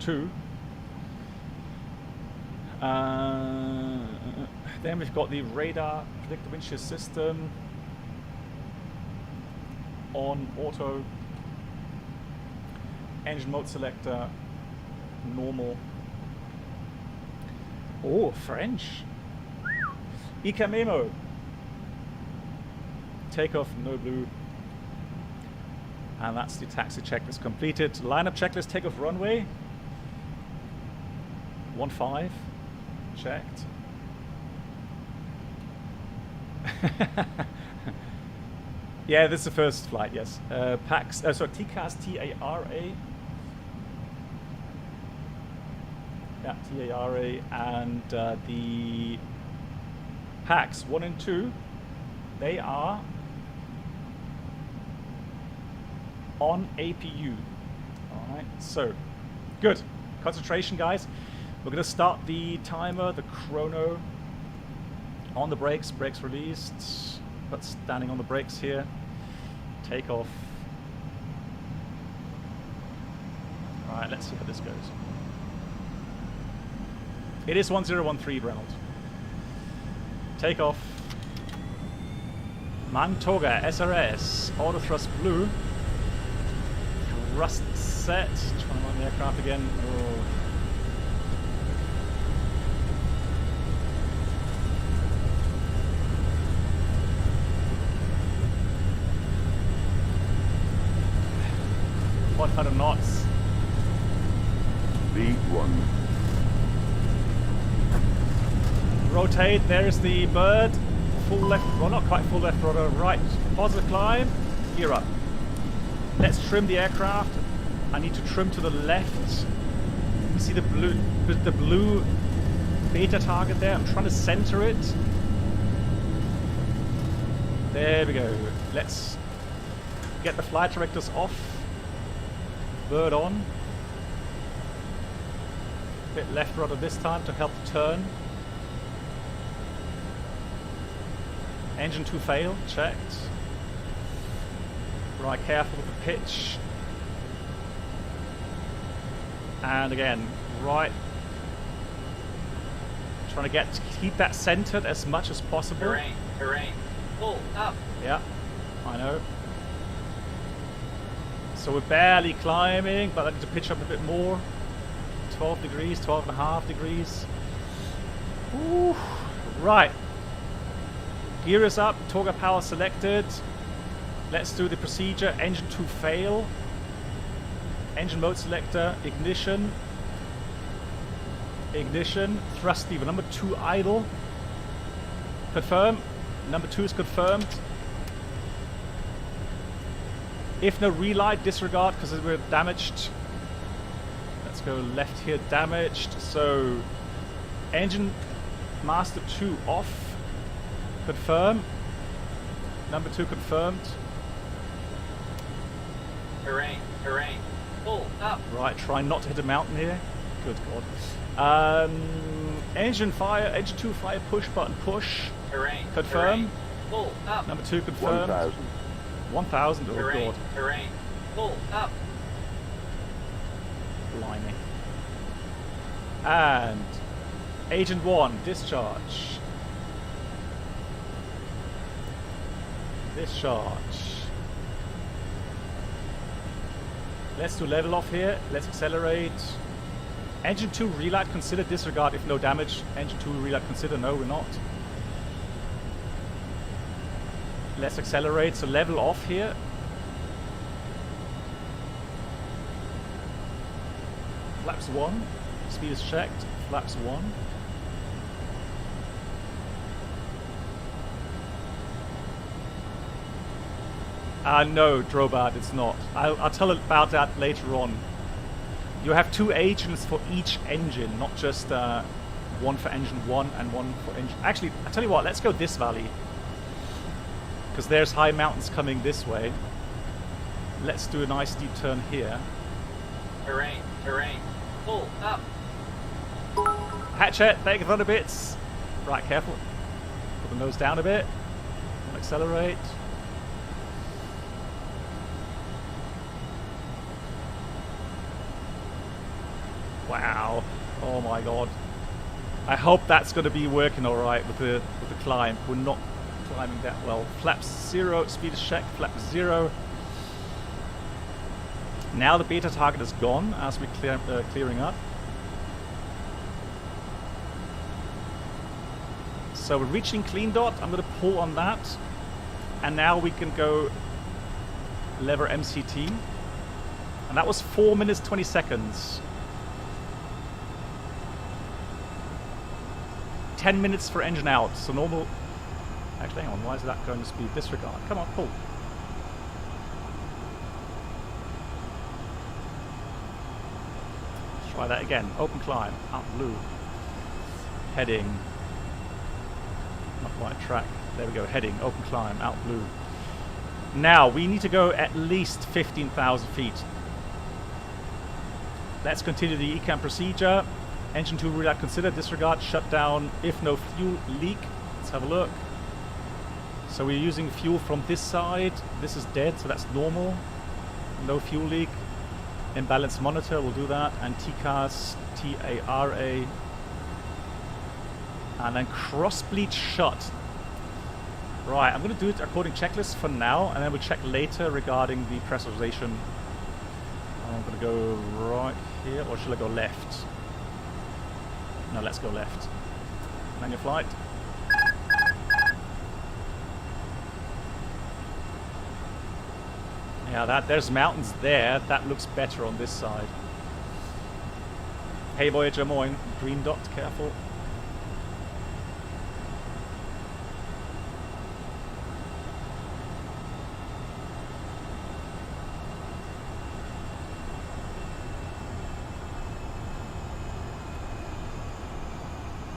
2. Then we've got the radar, predictive wind shear system on auto, engine mode selector, normal. Oh, French. ICA memo. Takeoff, no blue. And that's the taxi checklist completed. Lineup checklist, takeoff runway. 15. Checked. Yeah, this is the first flight, yes. PAX, sorry, TCAS, T-A-R-A. Yeah, T-A-R-A. And the PAX 1 and 2, they are on APU. Alright, so good. Concentration, guys. We're going to start the timer, the chrono on the brakes. Brakes released, but standing on the brakes here. Takeoff. Alright, let's see how this goes. It is 1013, Reynolds. Takeoff. Mantoga, SRS, auto thrust blue. thrust set. Trying to run the aircraft again. Oh. What 100 knots? V1. Rotate, there's the bird. Full left, well not quite full left rudder, right. Positive climb, gear up. Let's trim the aircraft. I need to trim to the left. You see the blue beta target there? I'm trying to center it. There we go. Let's get the flight directors off. Bird on. Bit left rudder this time to help the turn. Engine 2 fail, checked. Right, careful with the pitch. And again, right. Trying to keep that centered as much as possible. Terrain. Pull up. Yeah, I know. So we're barely climbing, but I need to pitch up a bit more. 12 degrees, 12.5 degrees. Ooh. Right. Gear is up, Toga power selected. Let's do the procedure. Engine 2 fail. Engine mode selector, ignition. Ignition, thrust lever. Number 2 idle. Confirm. Number 2 is confirmed. If no relight, disregard because we're damaged. Let's go left here, damaged. So, engine master 2 off. Confirm. Number 2 confirmed. Terrain. Pull up. Right, try not to hit a mountain here. Good God. Engine fire, engine 2 fire, push button, push. Terrain. Confirm. Pull up. Number 2 confirmed. 1,000. 1,000, oh God. Terrain. Pull up. Blimey. And Agent 1, discharge. Discharge. Let's do level off here. Let's accelerate. Engine 2 relight, consider disregard if no damage. Engine 2 relight, consider no, we're not. Let's accelerate, so level off here. Flaps 1. Speed is checked. Flaps 1. No, Drobad, it's not. I'll tell about that later on. You have 2 agents for each engine, not just one for engine 1 and one for engine... Actually, I'll tell you what, let's go this valley. Because there's high mountains coming this way. Let's do a nice steep turn here. Terrain. Pull up. Hatchet, take it on a bit. Right, careful. Put the nose down a bit. Accelerate. Wow. Oh my God. I hope that's going to be working all right with the climb. We're not climbing that well. Flaps 0, speed is checked. Flaps 0. Now the beta target is gone as we're clearing up. So we're reaching clean dot. I'm going to pull on that. And now we can go lever MCT. And that was 4 minutes 20 seconds. 10 minutes for engine out. So normal... Actually, hang on. Why is that going to speed? Disregard. Come on, pull. Let's try that again. Open climb. Out blue. Heading. Not quite track. There we go. Heading. Open climb. Out blue. Now, we need to go at least 15,000 feet. Let's continue the ECAM procedure. Engine 2 relight, consider, disregard, shut down if no fuel leak. Let's have a look. So we're using fuel from this side. This is dead, so that's normal. No fuel leak. Imbalance monitor, we'll do that. And TCAS, TARA. And then cross bleed shut. Right, I'm going to do it according to checklist for now, and then we'll check later regarding the pressurization I'm going to go right here, or should I go left? No, let's go left. Manual flight. Yeah, there's mountains there. That looks better on this side. Hey Voyager, moin. Green dot, careful.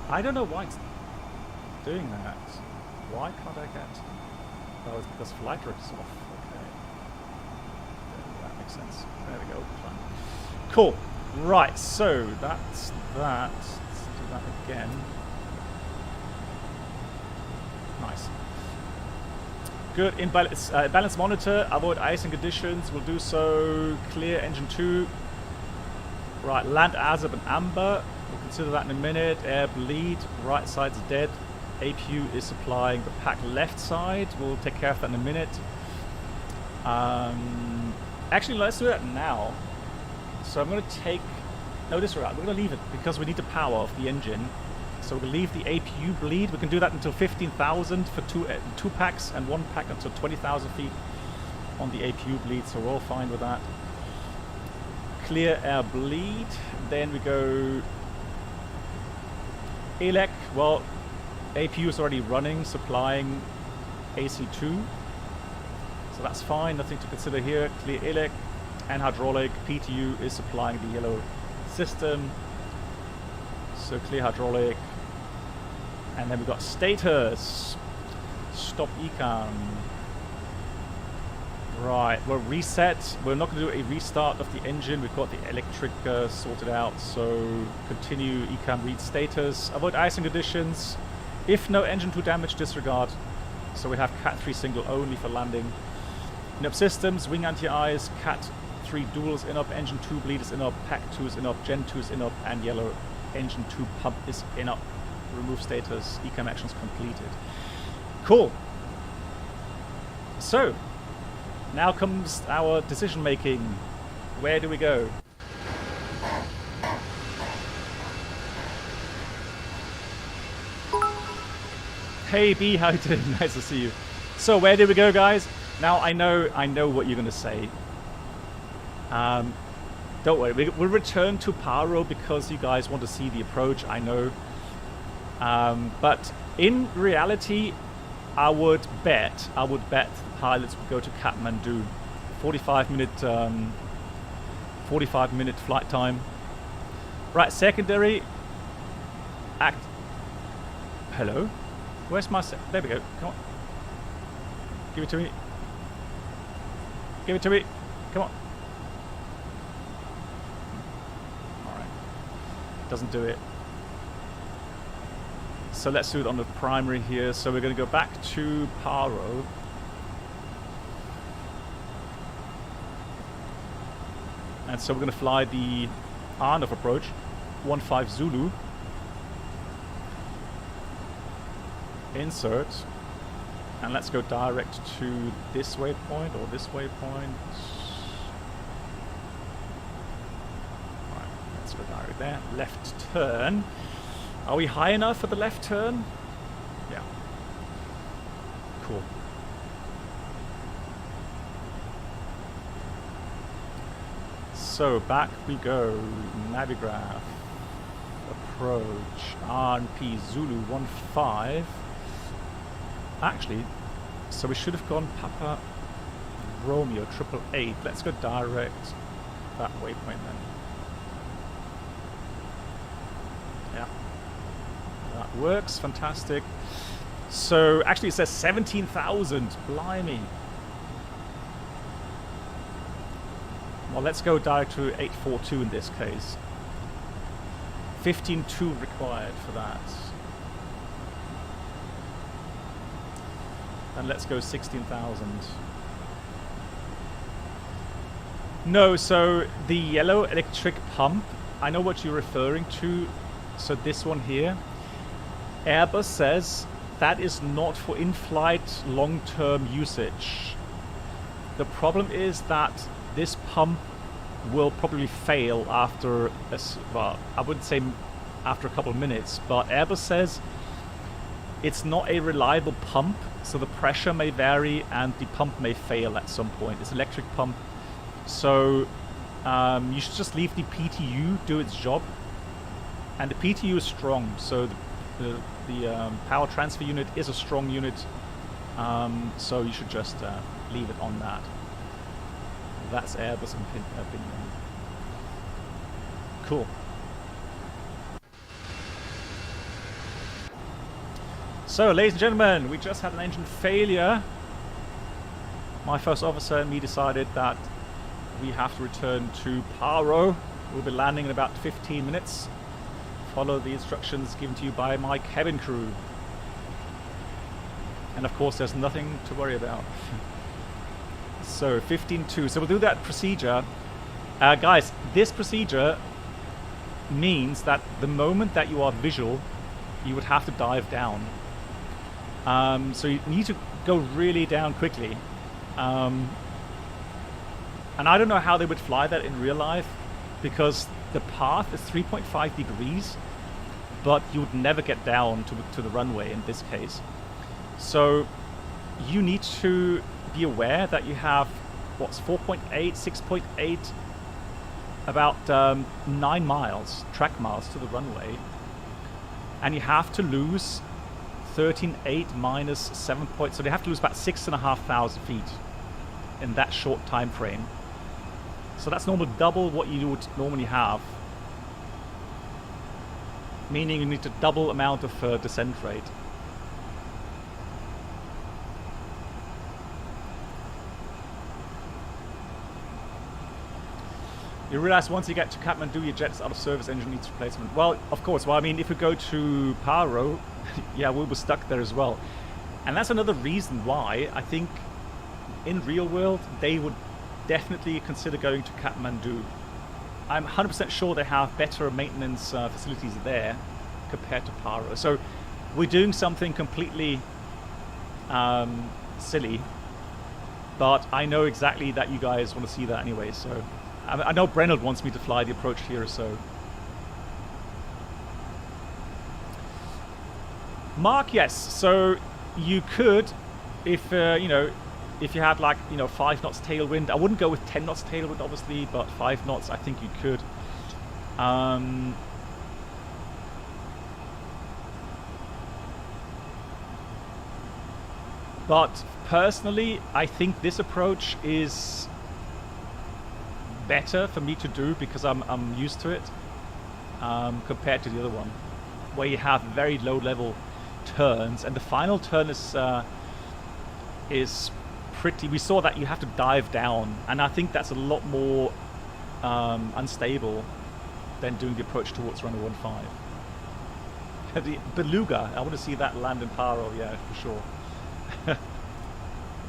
I don't know why it's doing that. Why can't I get... Oh, it's because flight rate is off. Okay. That makes sense. There we go. Fine. Cool. Right, so that's that. Let's do that again. Nice. Good. In balance monitor. Avoid icing conditions. We'll do so. Clear engine 2. Right, land ASAP and amber. We'll consider that in a minute. Air bleed. Right side's dead. APU is supplying the pack left side. We'll take care of that in a minute. Actually, let's do that now. So I'm going to take... No, this route. We're going to leave it because we need the power of the engine. So we're going to leave the APU bleed. We can do that until 15,000 for two packs and one pack until 20,000 feet on the APU bleed. So we're all fine with that. Clear air bleed. Then we go... Elec. Well, APU is already running, supplying AC2. So that's fine. Nothing to consider here. Clear Elec. And hydraulic. PTU is supplying the yellow system. So clear hydraulic. And then we've got status. Stop ecam. Right, we're reset. We're not going to do a restart of the engine. We've got the electric sorted out. So continue ecam read status. Avoid icing conditions. If no engine 2 damage, disregard. So we have Cat 3 single only for landing. In-up systems, wing anti-ice, Cat 3 duals in-up, engine 2 bleed is in-up, pack 2 is in-up, gen 2 is in-up, and yellow engine 2 pump is in-up. Remove status, ecam actions completed. Cool. So, now comes our decision making. Where do we go? Hey B, how you doing? Nice to see you. So where did we go, guys? Now I know what you're gonna say. Don't worry, we'll return to Paro because you guys want to see the approach. I know, but in reality, I would bet the pilots would go to Kathmandu. 45-minute flight time. Right, secondary. Act. Hello. Where's my set? There we go. Come on. Give it to me. Give it to me. Come on. Alright. Doesn't do it. So let's do it on the primary here. So we're going to go back to Paro. And so we're going to fly the Arnov approach. 15 Zulu. Insert. And let's go direct to this waypoint or this waypoint. Alright, let's go direct there. Left turn. Are we high enough for the left turn? Yeah. Cool. So back we go. Navigraph. Approach. RNP Zulu 15. Actually, so we should have gone Papa Romeo 888. Let's go direct that waypoint then. Yeah. That works. Fantastic. So actually it says 17,000. Blimey. Well, let's go direct to 842 in this case. 15.2 required for that. And let's go 16,000. No, so the yellow electric pump, I know what you're referring to. So this one here, Airbus says that is not for in-flight long-term usage. The problem is that this pump will probably fail after, well, I wouldn't say after a couple of minutes, but Airbus says it's not a reliable pump, so the pressure may vary and the pump may fail at some point. It's an electric pump, so you should just leave the PTU do its job. And the PTU is strong, so the power transfer unit is a strong unit, so you should just leave it on that. That's Airbus opinion. Cool. So, ladies and gentlemen, we just had an engine failure. My first officer and me decided that we have to return to Paro. We'll be landing in about 15 minutes. Follow the instructions given to you by my cabin crew. And of course, there's nothing to worry about. So, 15.2. So we'll do that procedure. Guys, this procedure means that the moment that you are visual, you would have to dive down. So you need to go really down quickly. And I don't know how they would fly that in real life, because the path is 3.5 degrees, but you would never get down to the runway in this case. So you need to be aware that you have, what's 4.8, 6.8, about 9 miles, track miles to the runway. And you have to lose 13.8 minus 7 points. So they have to lose about 6,500 feet in that short time frame. So that's normally double what you would normally have. Meaning you need a double amount of descent rate. You realize once you get to Kathmandu, your jet's out of service, engine needs replacement. Well, of course. Well, I mean, if we go to Paro, yeah, we were stuck there as well. And that's another reason why I think in real world, they would definitely consider going to Kathmandu. I'm 100% sure they have better maintenance facilities there compared to Paro. So we're doing something completely silly, but I know exactly that you guys want to see that anyway, so I know Brennard wants me to fly the approach here, so. Mark, yes. So you could, if you know, if you had like 5 knots tailwind. I wouldn't go with 10 knots tailwind, obviously, but 5 knots, I think you could. But personally, I think this approach is better for me to do because I'm used to it, compared to the other one, where you have very low level turns, and the final turn is pretty. We saw that you have to dive down, and I think that's a lot more unstable than doing the approach towards runway 15. The Beluga, I want to see that land in Paro, yeah, for sure.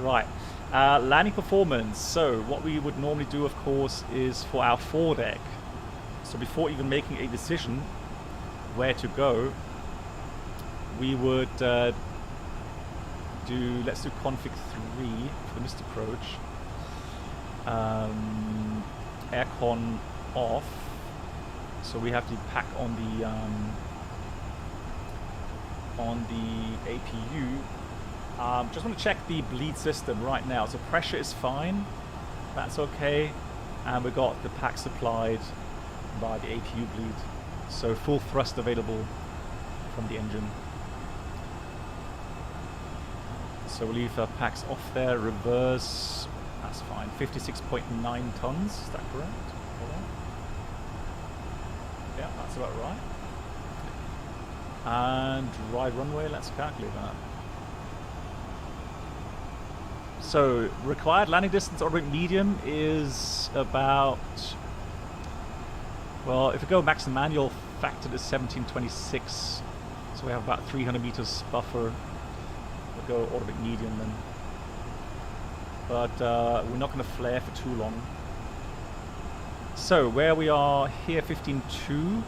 Right. Landing performance. So what we would normally do, of course, is for our foredeck. So before even making a decision where to go, we would let's do config 3 for this approach. Aircon off. So we have to pack on the APU. Just want to check the bleed system right now. So pressure is fine, that's okay, and we got the pack supplied by the APU bleed. So full thrust available from the engine. So we'll leave our packs off there. Reverse, that's fine. 56.9 tons, is that correct? Hold on. Yeah, that's about right. And ride runway, let's calculate that. So, required landing distance orbit medium is about, well, if we go max and manual, factor is 1726. So we have about 300 meters buffer. We'll go orbit medium then. But we're not going to flare for too long. So, where we are here, 15.2.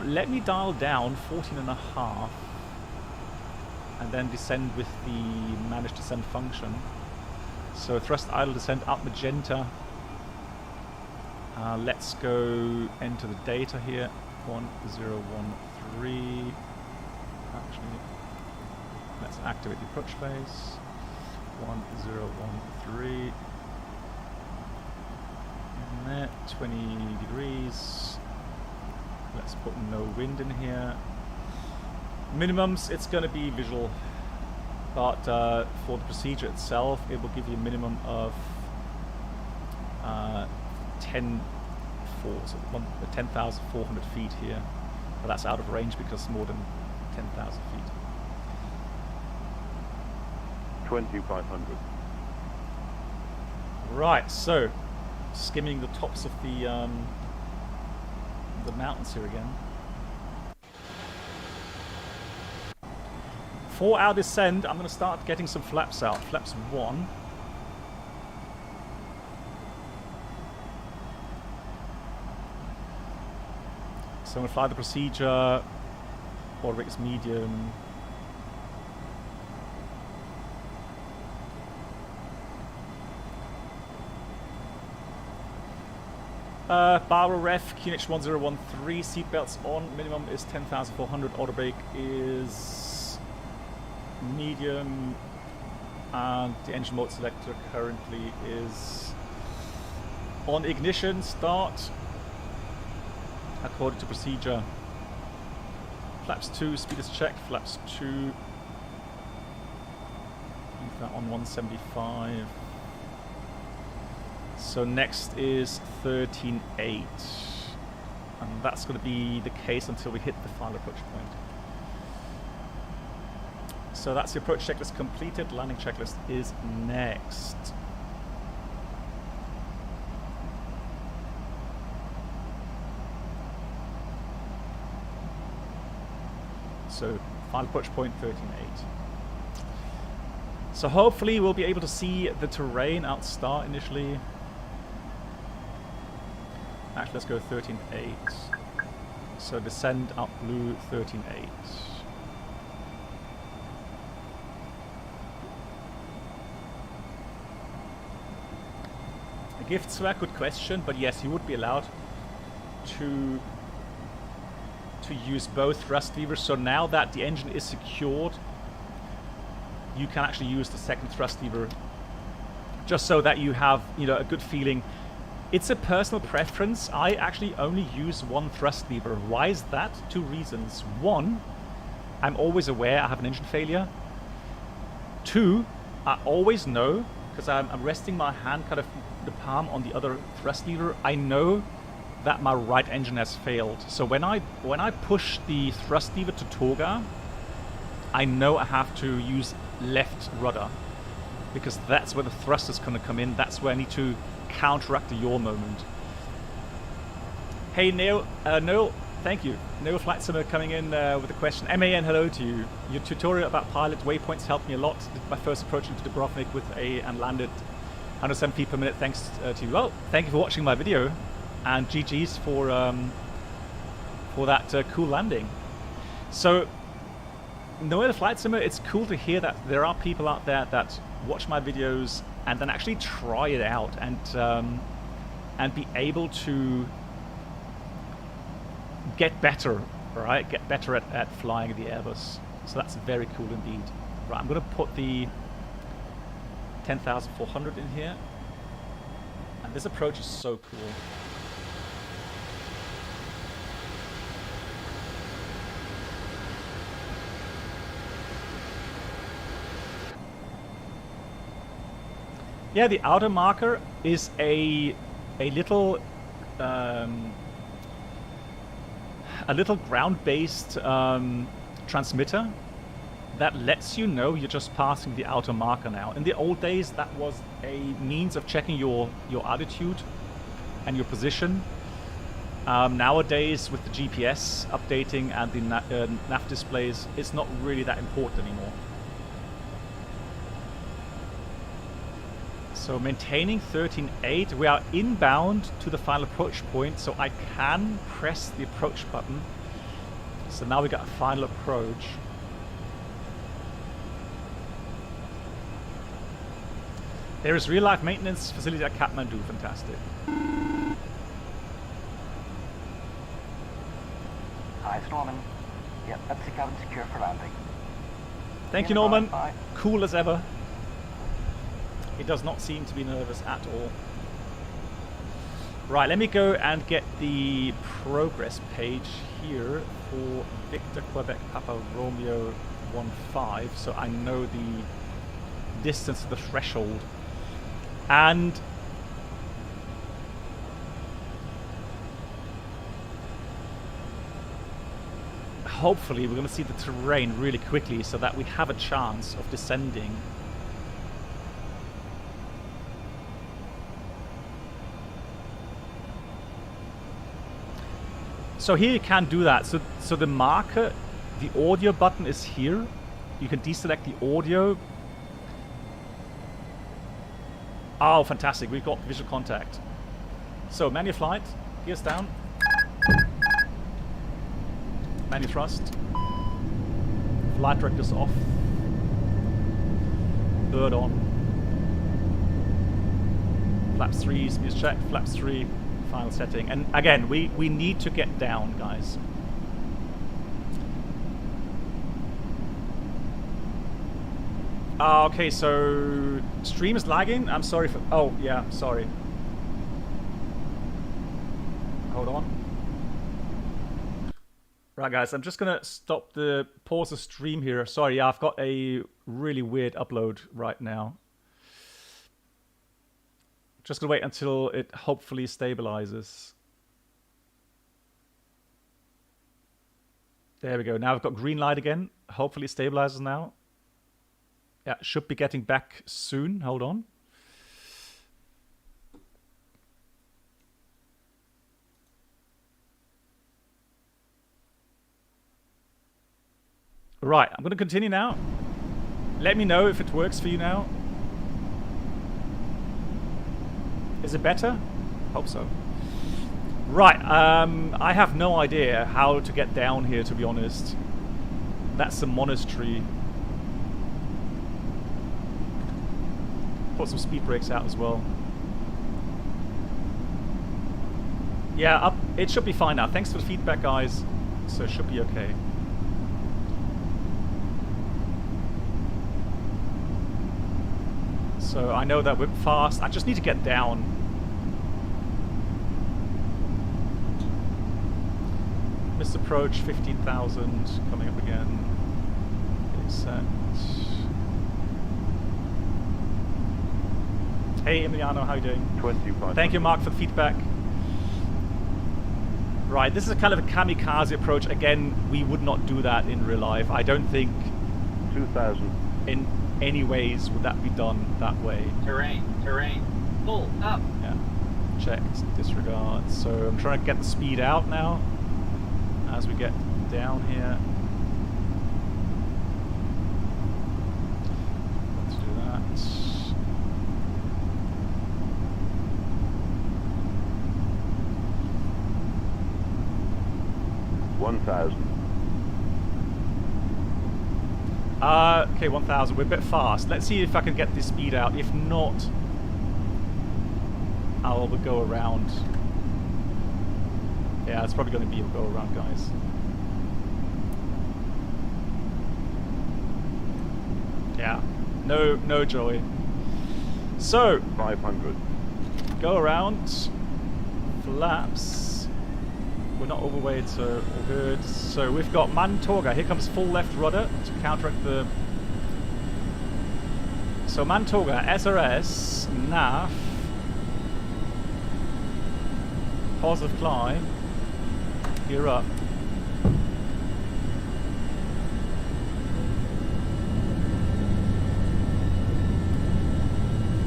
Let me dial down 14.5. And then descend with the managed descent function. So thrust idle descent up magenta. Let's go enter the data here. 1013. Actually, let's activate the approach phase. 1013. And there, 20 degrees. Let's put no wind in here. Minimums, it's going to be visual, but for the procedure itself, it will give you a minimum of 10,400 feet here. But that's out of range because more than 10,000 feet. 2,500. Right, so skimming the tops of the mountains here again. For our descent, I'm going to start getting some flaps out. Flaps 1. So I'm going to fly the procedure, order is medium. Paro ref, QNH 1013, seatbelts on, minimum is 10,400, auto brake is medium, and the engine mode selector currently is on ignition, start, according to procedure. Flaps 2, speed is checked, flaps 2, leave that on 175. So next is 13.8, and that's going to be the case until we hit the final approach point. So that's the approach checklist completed. Landing checklist is next. So final approach point 13.8. So hopefully we'll be able to see the terrain out start initially. Actually, let's go 13.8. So descend up blue 13.8. A gift swag, good question, but yes, you would be allowed to use both thrust levers. So now that the engine is secured, you can actually use the second thrust lever, just so that you have, you know, a good feeling. It's a personal preference. I actually only use one thrust lever. Why is that? Two reasons. One, I'm always aware I have an engine failure. Two, I always know, because I'm resting my hand, kind of the palm on the other thrust lever, I know that my right engine has failed. So when I push the thrust lever to Toga, I know I have to use left rudder, because that's where the thrust is going to come in. That's where I need to counteract the yaw moment. Hey Neil, thank you. Neil Flight Simmer coming in with a question. MAN, hello to you. Your tutorial about pilot waypoints helped me a lot. Did my first approach into Dubrovnik with and landed 107 feet per minute thanks to you. Well, thank you for watching my video, and GG's for that cool landing. So, Noel Flight Simmer, it's cool to hear that there are people out there that watch my videos and then actually try it out and be able to get better, right? Get better at flying the Airbus. So that's very cool indeed. Right, I'm going to put the 10,400 in here, and this approach is so cool. Yeah, the outer marker is a little ground-based transmitter that lets you know you're just passing the outer marker now. In the old days, that was a means of checking your altitude and your position. Nowadays, with the GPS updating and the nav displays, it's not really that important anymore. So maintaining 13.8, we are inbound to the final approach point, so I can press the approach button. So now we got a final approach. There is real life maintenance facility at Kathmandu, fantastic. It's Norman. Yep, that's the cabin secure for landing. Thank you, Norman. Cool as ever. He does not seem to be nervous at all. Right, let me go and get the progress page here for Victor Quebec Papa Romeo 15, so I know the distance to the threshold. And hopefully we're going to see the terrain really quickly so that we have a chance of descending. So here you can do that. So the marker, the audio button is here. You can deselect the audio. Oh, fantastic. We've got visual contact. So manual flight, gears down. Manual thrust. Flight directors off. Bird on. Flaps 3, speed check. Flaps 3. Final setting. And again, we need to get down, guys. Okay, so stream is lagging. I'm sorry for... Oh, yeah, sorry. Hold on. Right, guys, I'm just going to stop the... Pause the stream here. Sorry, yeah, I've got a really weird upload right now. Just gonna wait until it hopefully stabilizes. There we go. Now I've got green light again. Hopefully it stabilizes now. Yeah, should be getting back soon. Hold on. Right, I'm gonna continue now. Let me know if it works for you now. Is it better? Hope so. Right, I have no idea how to get down here, to be honest. That's the monastery. Put some speed brakes out as well. Yeah, up. It should be fine now. Thanks for the feedback, guys. So it should be okay. So I know that we're fast. I just need to get down. Missed approach 15,000 coming up again. It's set. Hey Emiliano, how you doing? 25. Thank you, Mark, for the feedback. Right, this is a kind of a kamikaze approach. Again, we would not do that in real life. I don't think 2,000. in any ways would that be done that way. Terrain, terrain, pull up. Yeah, checked, disregard. So I'm trying to get the speed out now as we get down here. Let's do that. Okay, 1,000. We're a bit fast. Let's see if I can get this speed out. If not, I'll go around. Yeah, it's probably going to be a go around, guys. Yeah, no joy. So 500. Go around. Flaps. We're not overweight, so all good. So we've got Mantorga. Here comes full left rudder to counteract the... So Mantorga, SRS, NAF, positive climb, gear up.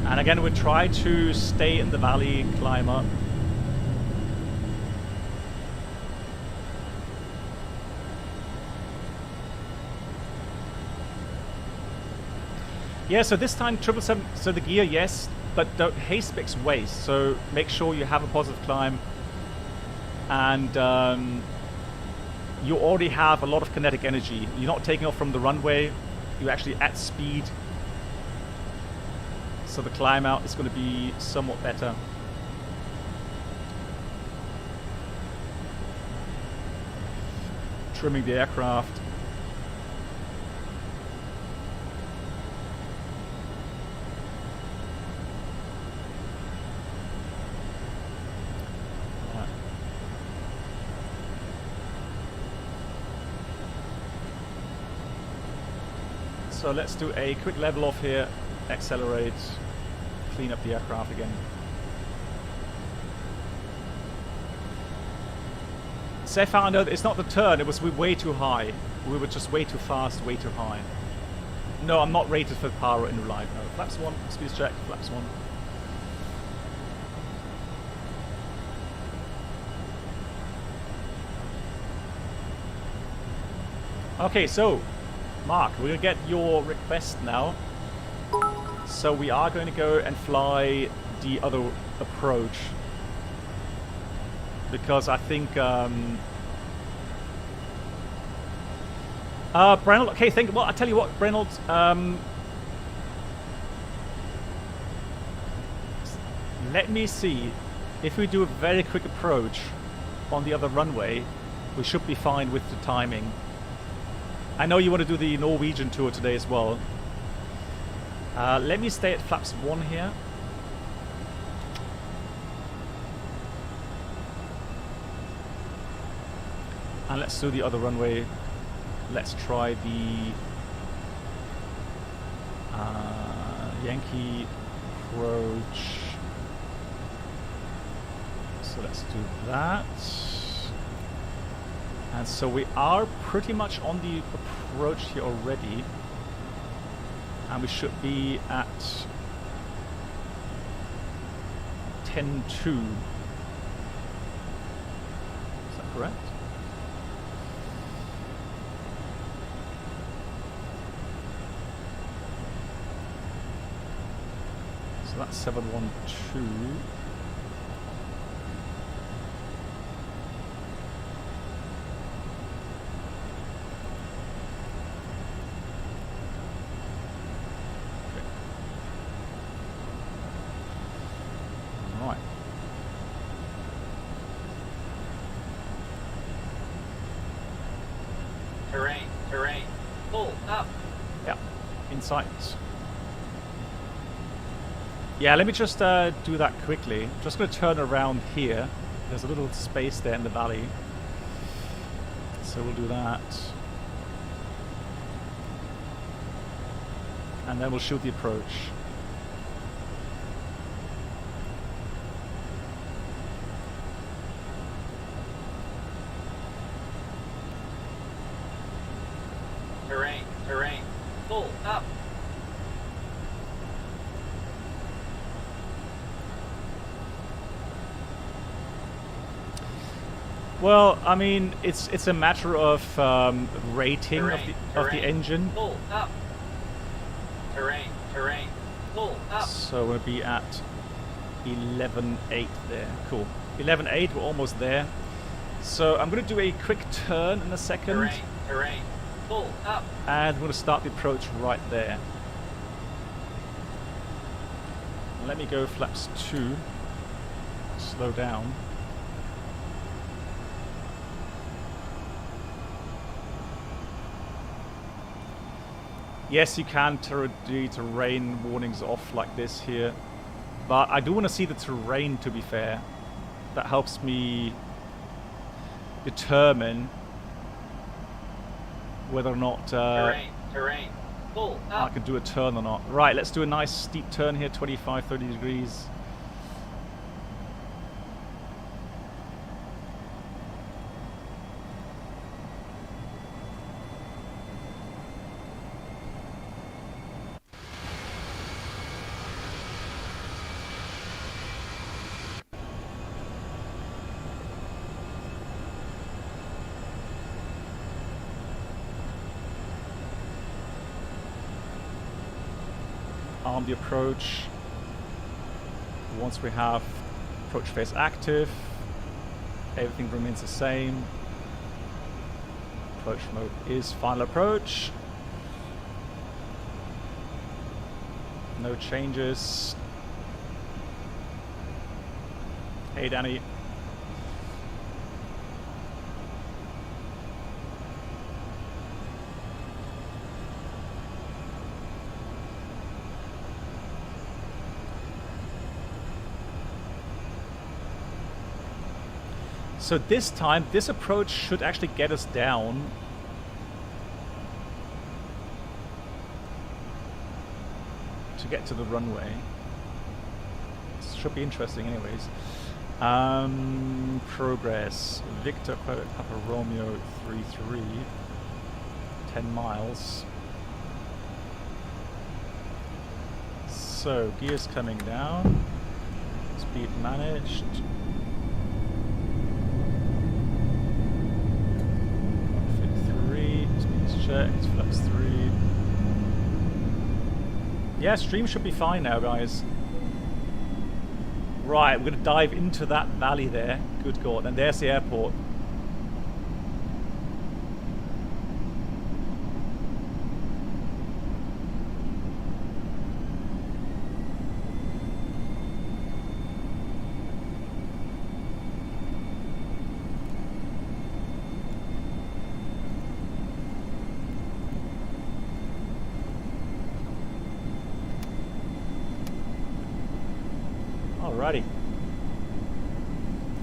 And again, we try to stay in the valley, climb up. Yeah, so this time 777, so the gear, yes, but don't haste mix waste. So make sure you have a positive climb, and you already have a lot of kinetic energy. You're not taking off from the runway, you're actually at speed. So the climb out is going to be somewhat better. trimming the aircraft. So let's do a quick level off here, accelerate, clean up the aircraft again. So far, no, it's not the turn, it was way too high. We were just way too fast, way too high. No, I'm not rated for Paro in real life. No, flaps 1, speed check, flaps 1. Okay, so Mark, we're going to get your request now. So we are going to go and fly the other approach. Because I think... Brenold, okay, well, I'll tell you what, Brenold, let me see. If we do a very quick approach on the other runway, we should be fine with the timing. I know you want to do the Norwegian tour today as well. Let me stay at flaps 1 here. And let's do the other runway. Let's try the Yankee approach. So let's do that. And so we are pretty much on the approach here already. And we should be at 10-2. Is that correct? So that's 712. Terrain. Pull up. Yeah, in sight. Yeah, let me just do that quickly. Just going to turn around here. There's a little space there in the valley. So we'll do that. And then we'll shoot the approach. Terrain. Pull up. Well, I mean, it's a matter of rating of the engine. Pull up. Terrain. Pull up. So we'll be at 11.8 there. Cool. 11.8. We're almost there. So I'm going to do a quick turn in a second. Terrain. Pull up. And we're going to start the approach right there. Let me go flaps 2. Slow down. Yes, you can turn the terrain warnings off like this here. But I do want to see the terrain, to be fair. That helps me determine whether or not terrain. Pull up. I can do a turn or not. Right, let's do a nice steep turn here, 25-30 degrees. Arm the approach. Once we have approach phase active, everything remains the same. Approach mode is final approach. No changes. Hey Danny. So this time, this approach should actually get us down. To get to the runway. This should be interesting anyways. Progress. Victor Papa Romeo 33. 10 miles. So, gears coming down. Speed managed. 153. Speed's checked. Flaps 3. Yeah, stream should be fine now, guys. Right, we're going to dive into that valley there. Good God. And there's the airport. Alrighty.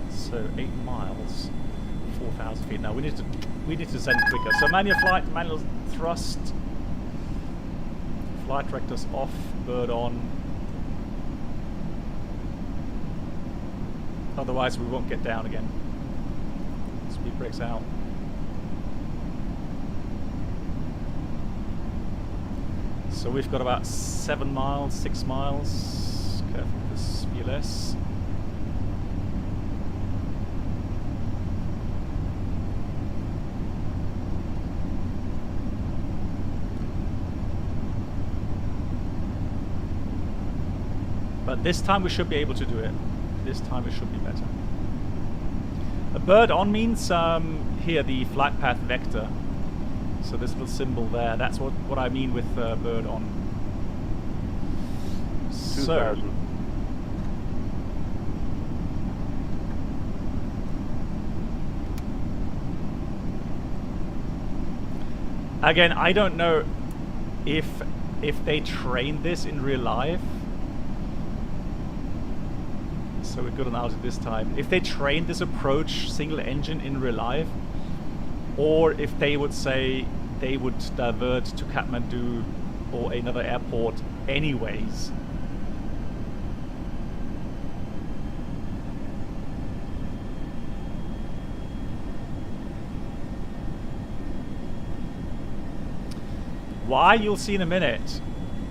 So 8 miles, 4,000 feet. Now we need to send quicker. So manual flight, manual thrust, flight directors off, bird on. Otherwise we won't get down again. Speed brakes out. So we've got about 7 miles, 6 miles. Careful with this VLS. But this time we should be able to do it. This time it should be better. A bird on means here the flight path vector. So this little symbol there, that's what I mean with bird on. So, again, I don't know if they train this in real life. So we're good on out this time. If they train this approach single engine in real life, or if they would say they would divert to Kathmandu or another airport anyways. Why? You'll see in a minute.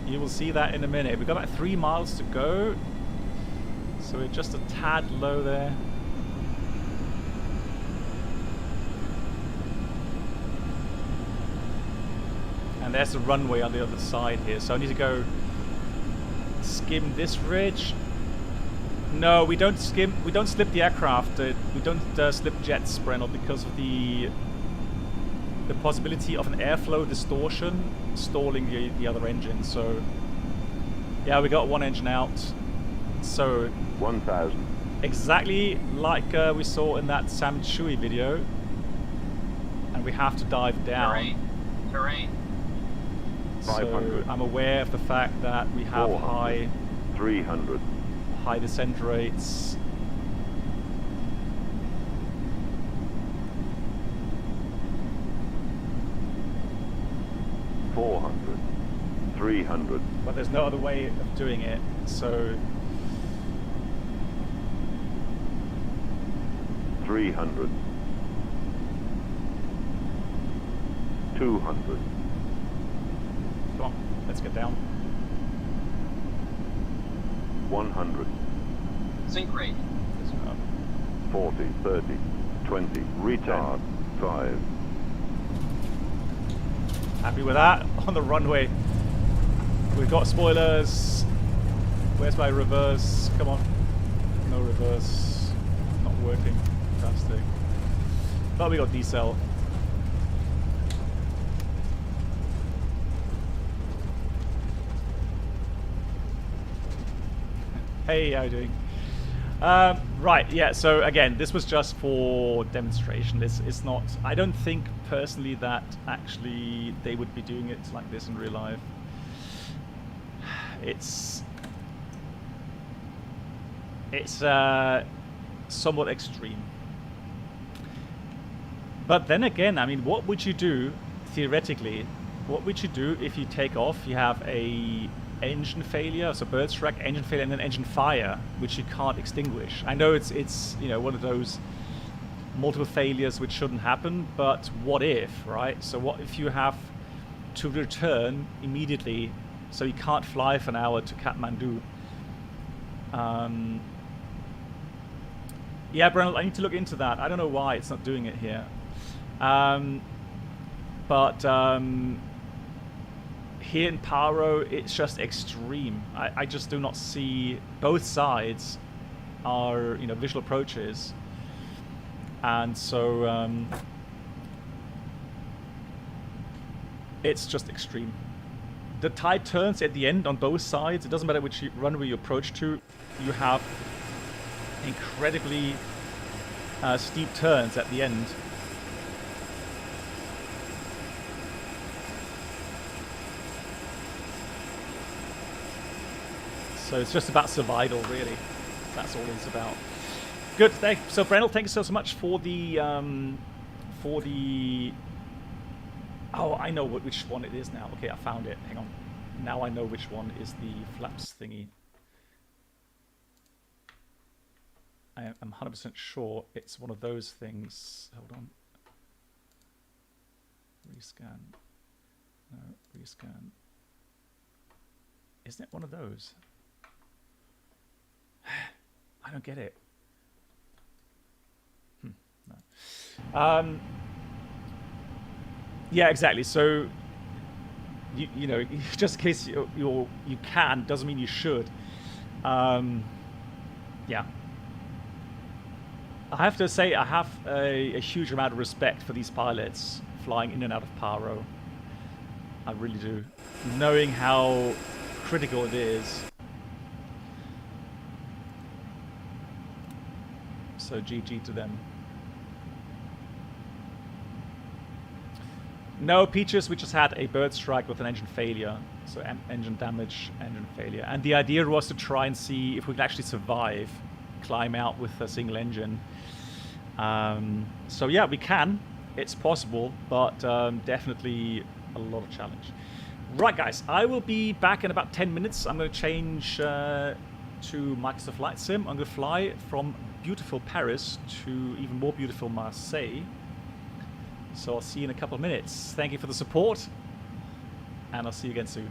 You will see that in a minute. We've got about 3 miles to go. So we're just a tad low there. And there's the runway on the other side here. So I need to go skim this ridge. No, we don't skim. We don't slip the aircraft. We don't slip jets, Brennel, because of the possibility of an airflow distortion stalling the other engine. So yeah, we got one engine out. So 1,000. Exactly like we saw in that Sam Chui video, and we have to dive down. Terrain. So 500. I'm aware of the fact that we have 400. 300. high descent rates. $400. 300. But there's no other way of doing it. So 300. 200. come on, let's get down. 100. Sink rate. 40, 30, 20. Retard. 5. Happy with that. On the runway, we've got spoilers. Where's my reverse? Come on. No reverse. Not working. Fantastic. But we got decel. Hey, how you doing? Right, yeah, so again, this was just for demonstration. It's not, I don't think personally that actually they would be doing it like this in real life. It's somewhat extreme. But then again, I mean, what would you do, theoretically, what would you do if you take off, you have a engine failure, so bird strike, engine failure, and then engine fire, which you can't extinguish? I know it's you know, one of those multiple failures which shouldn't happen, but what if, right? So what if you have to return immediately, so you can't fly for an hour to Kathmandu? Yeah, Brennell, I need to look into that. I don't know why it's not doing it here. But here in Paro, it's just extreme. I just do not see, both sides are, you know, visual approaches. And so it's just extreme. The tide turns at the end on both sides. It doesn't matter which runway you approach to. You have incredibly steep turns at the end. So it's just about survival, really. That's all it's about. Good. So Brennell, thank you so much for the Oh, I know which one it is now. Okay, I found it. Hang on. Now I know which one is the flaps thingy. I'm 100% sure it's one of those things. Hold on. Rescan. No, rescan. Isn't it one of those? I don't get it. No. Yeah, exactly. So, you know, just in case you can, doesn't mean you should. Yeah. I have to say, I have a huge amount of respect for these pilots flying in and out of Paro. I really do. Knowing how critical it is. So GG to them. No, Peaches, we just had a bird strike with an engine failure. So engine damage, engine failure. And the idea was to try and see if we can actually survive, climb out with a single engine. So yeah, we can. It's possible, but definitely a lot of challenge. Right, guys, I will be back in about 10 minutes. I'm going to change to Microsoft Flight Sim. I'm going to fly from beautiful Paris to even more beautiful Marseille. So I'll see you in a couple of minutes. Thank you for the support, and I'll see you again soon.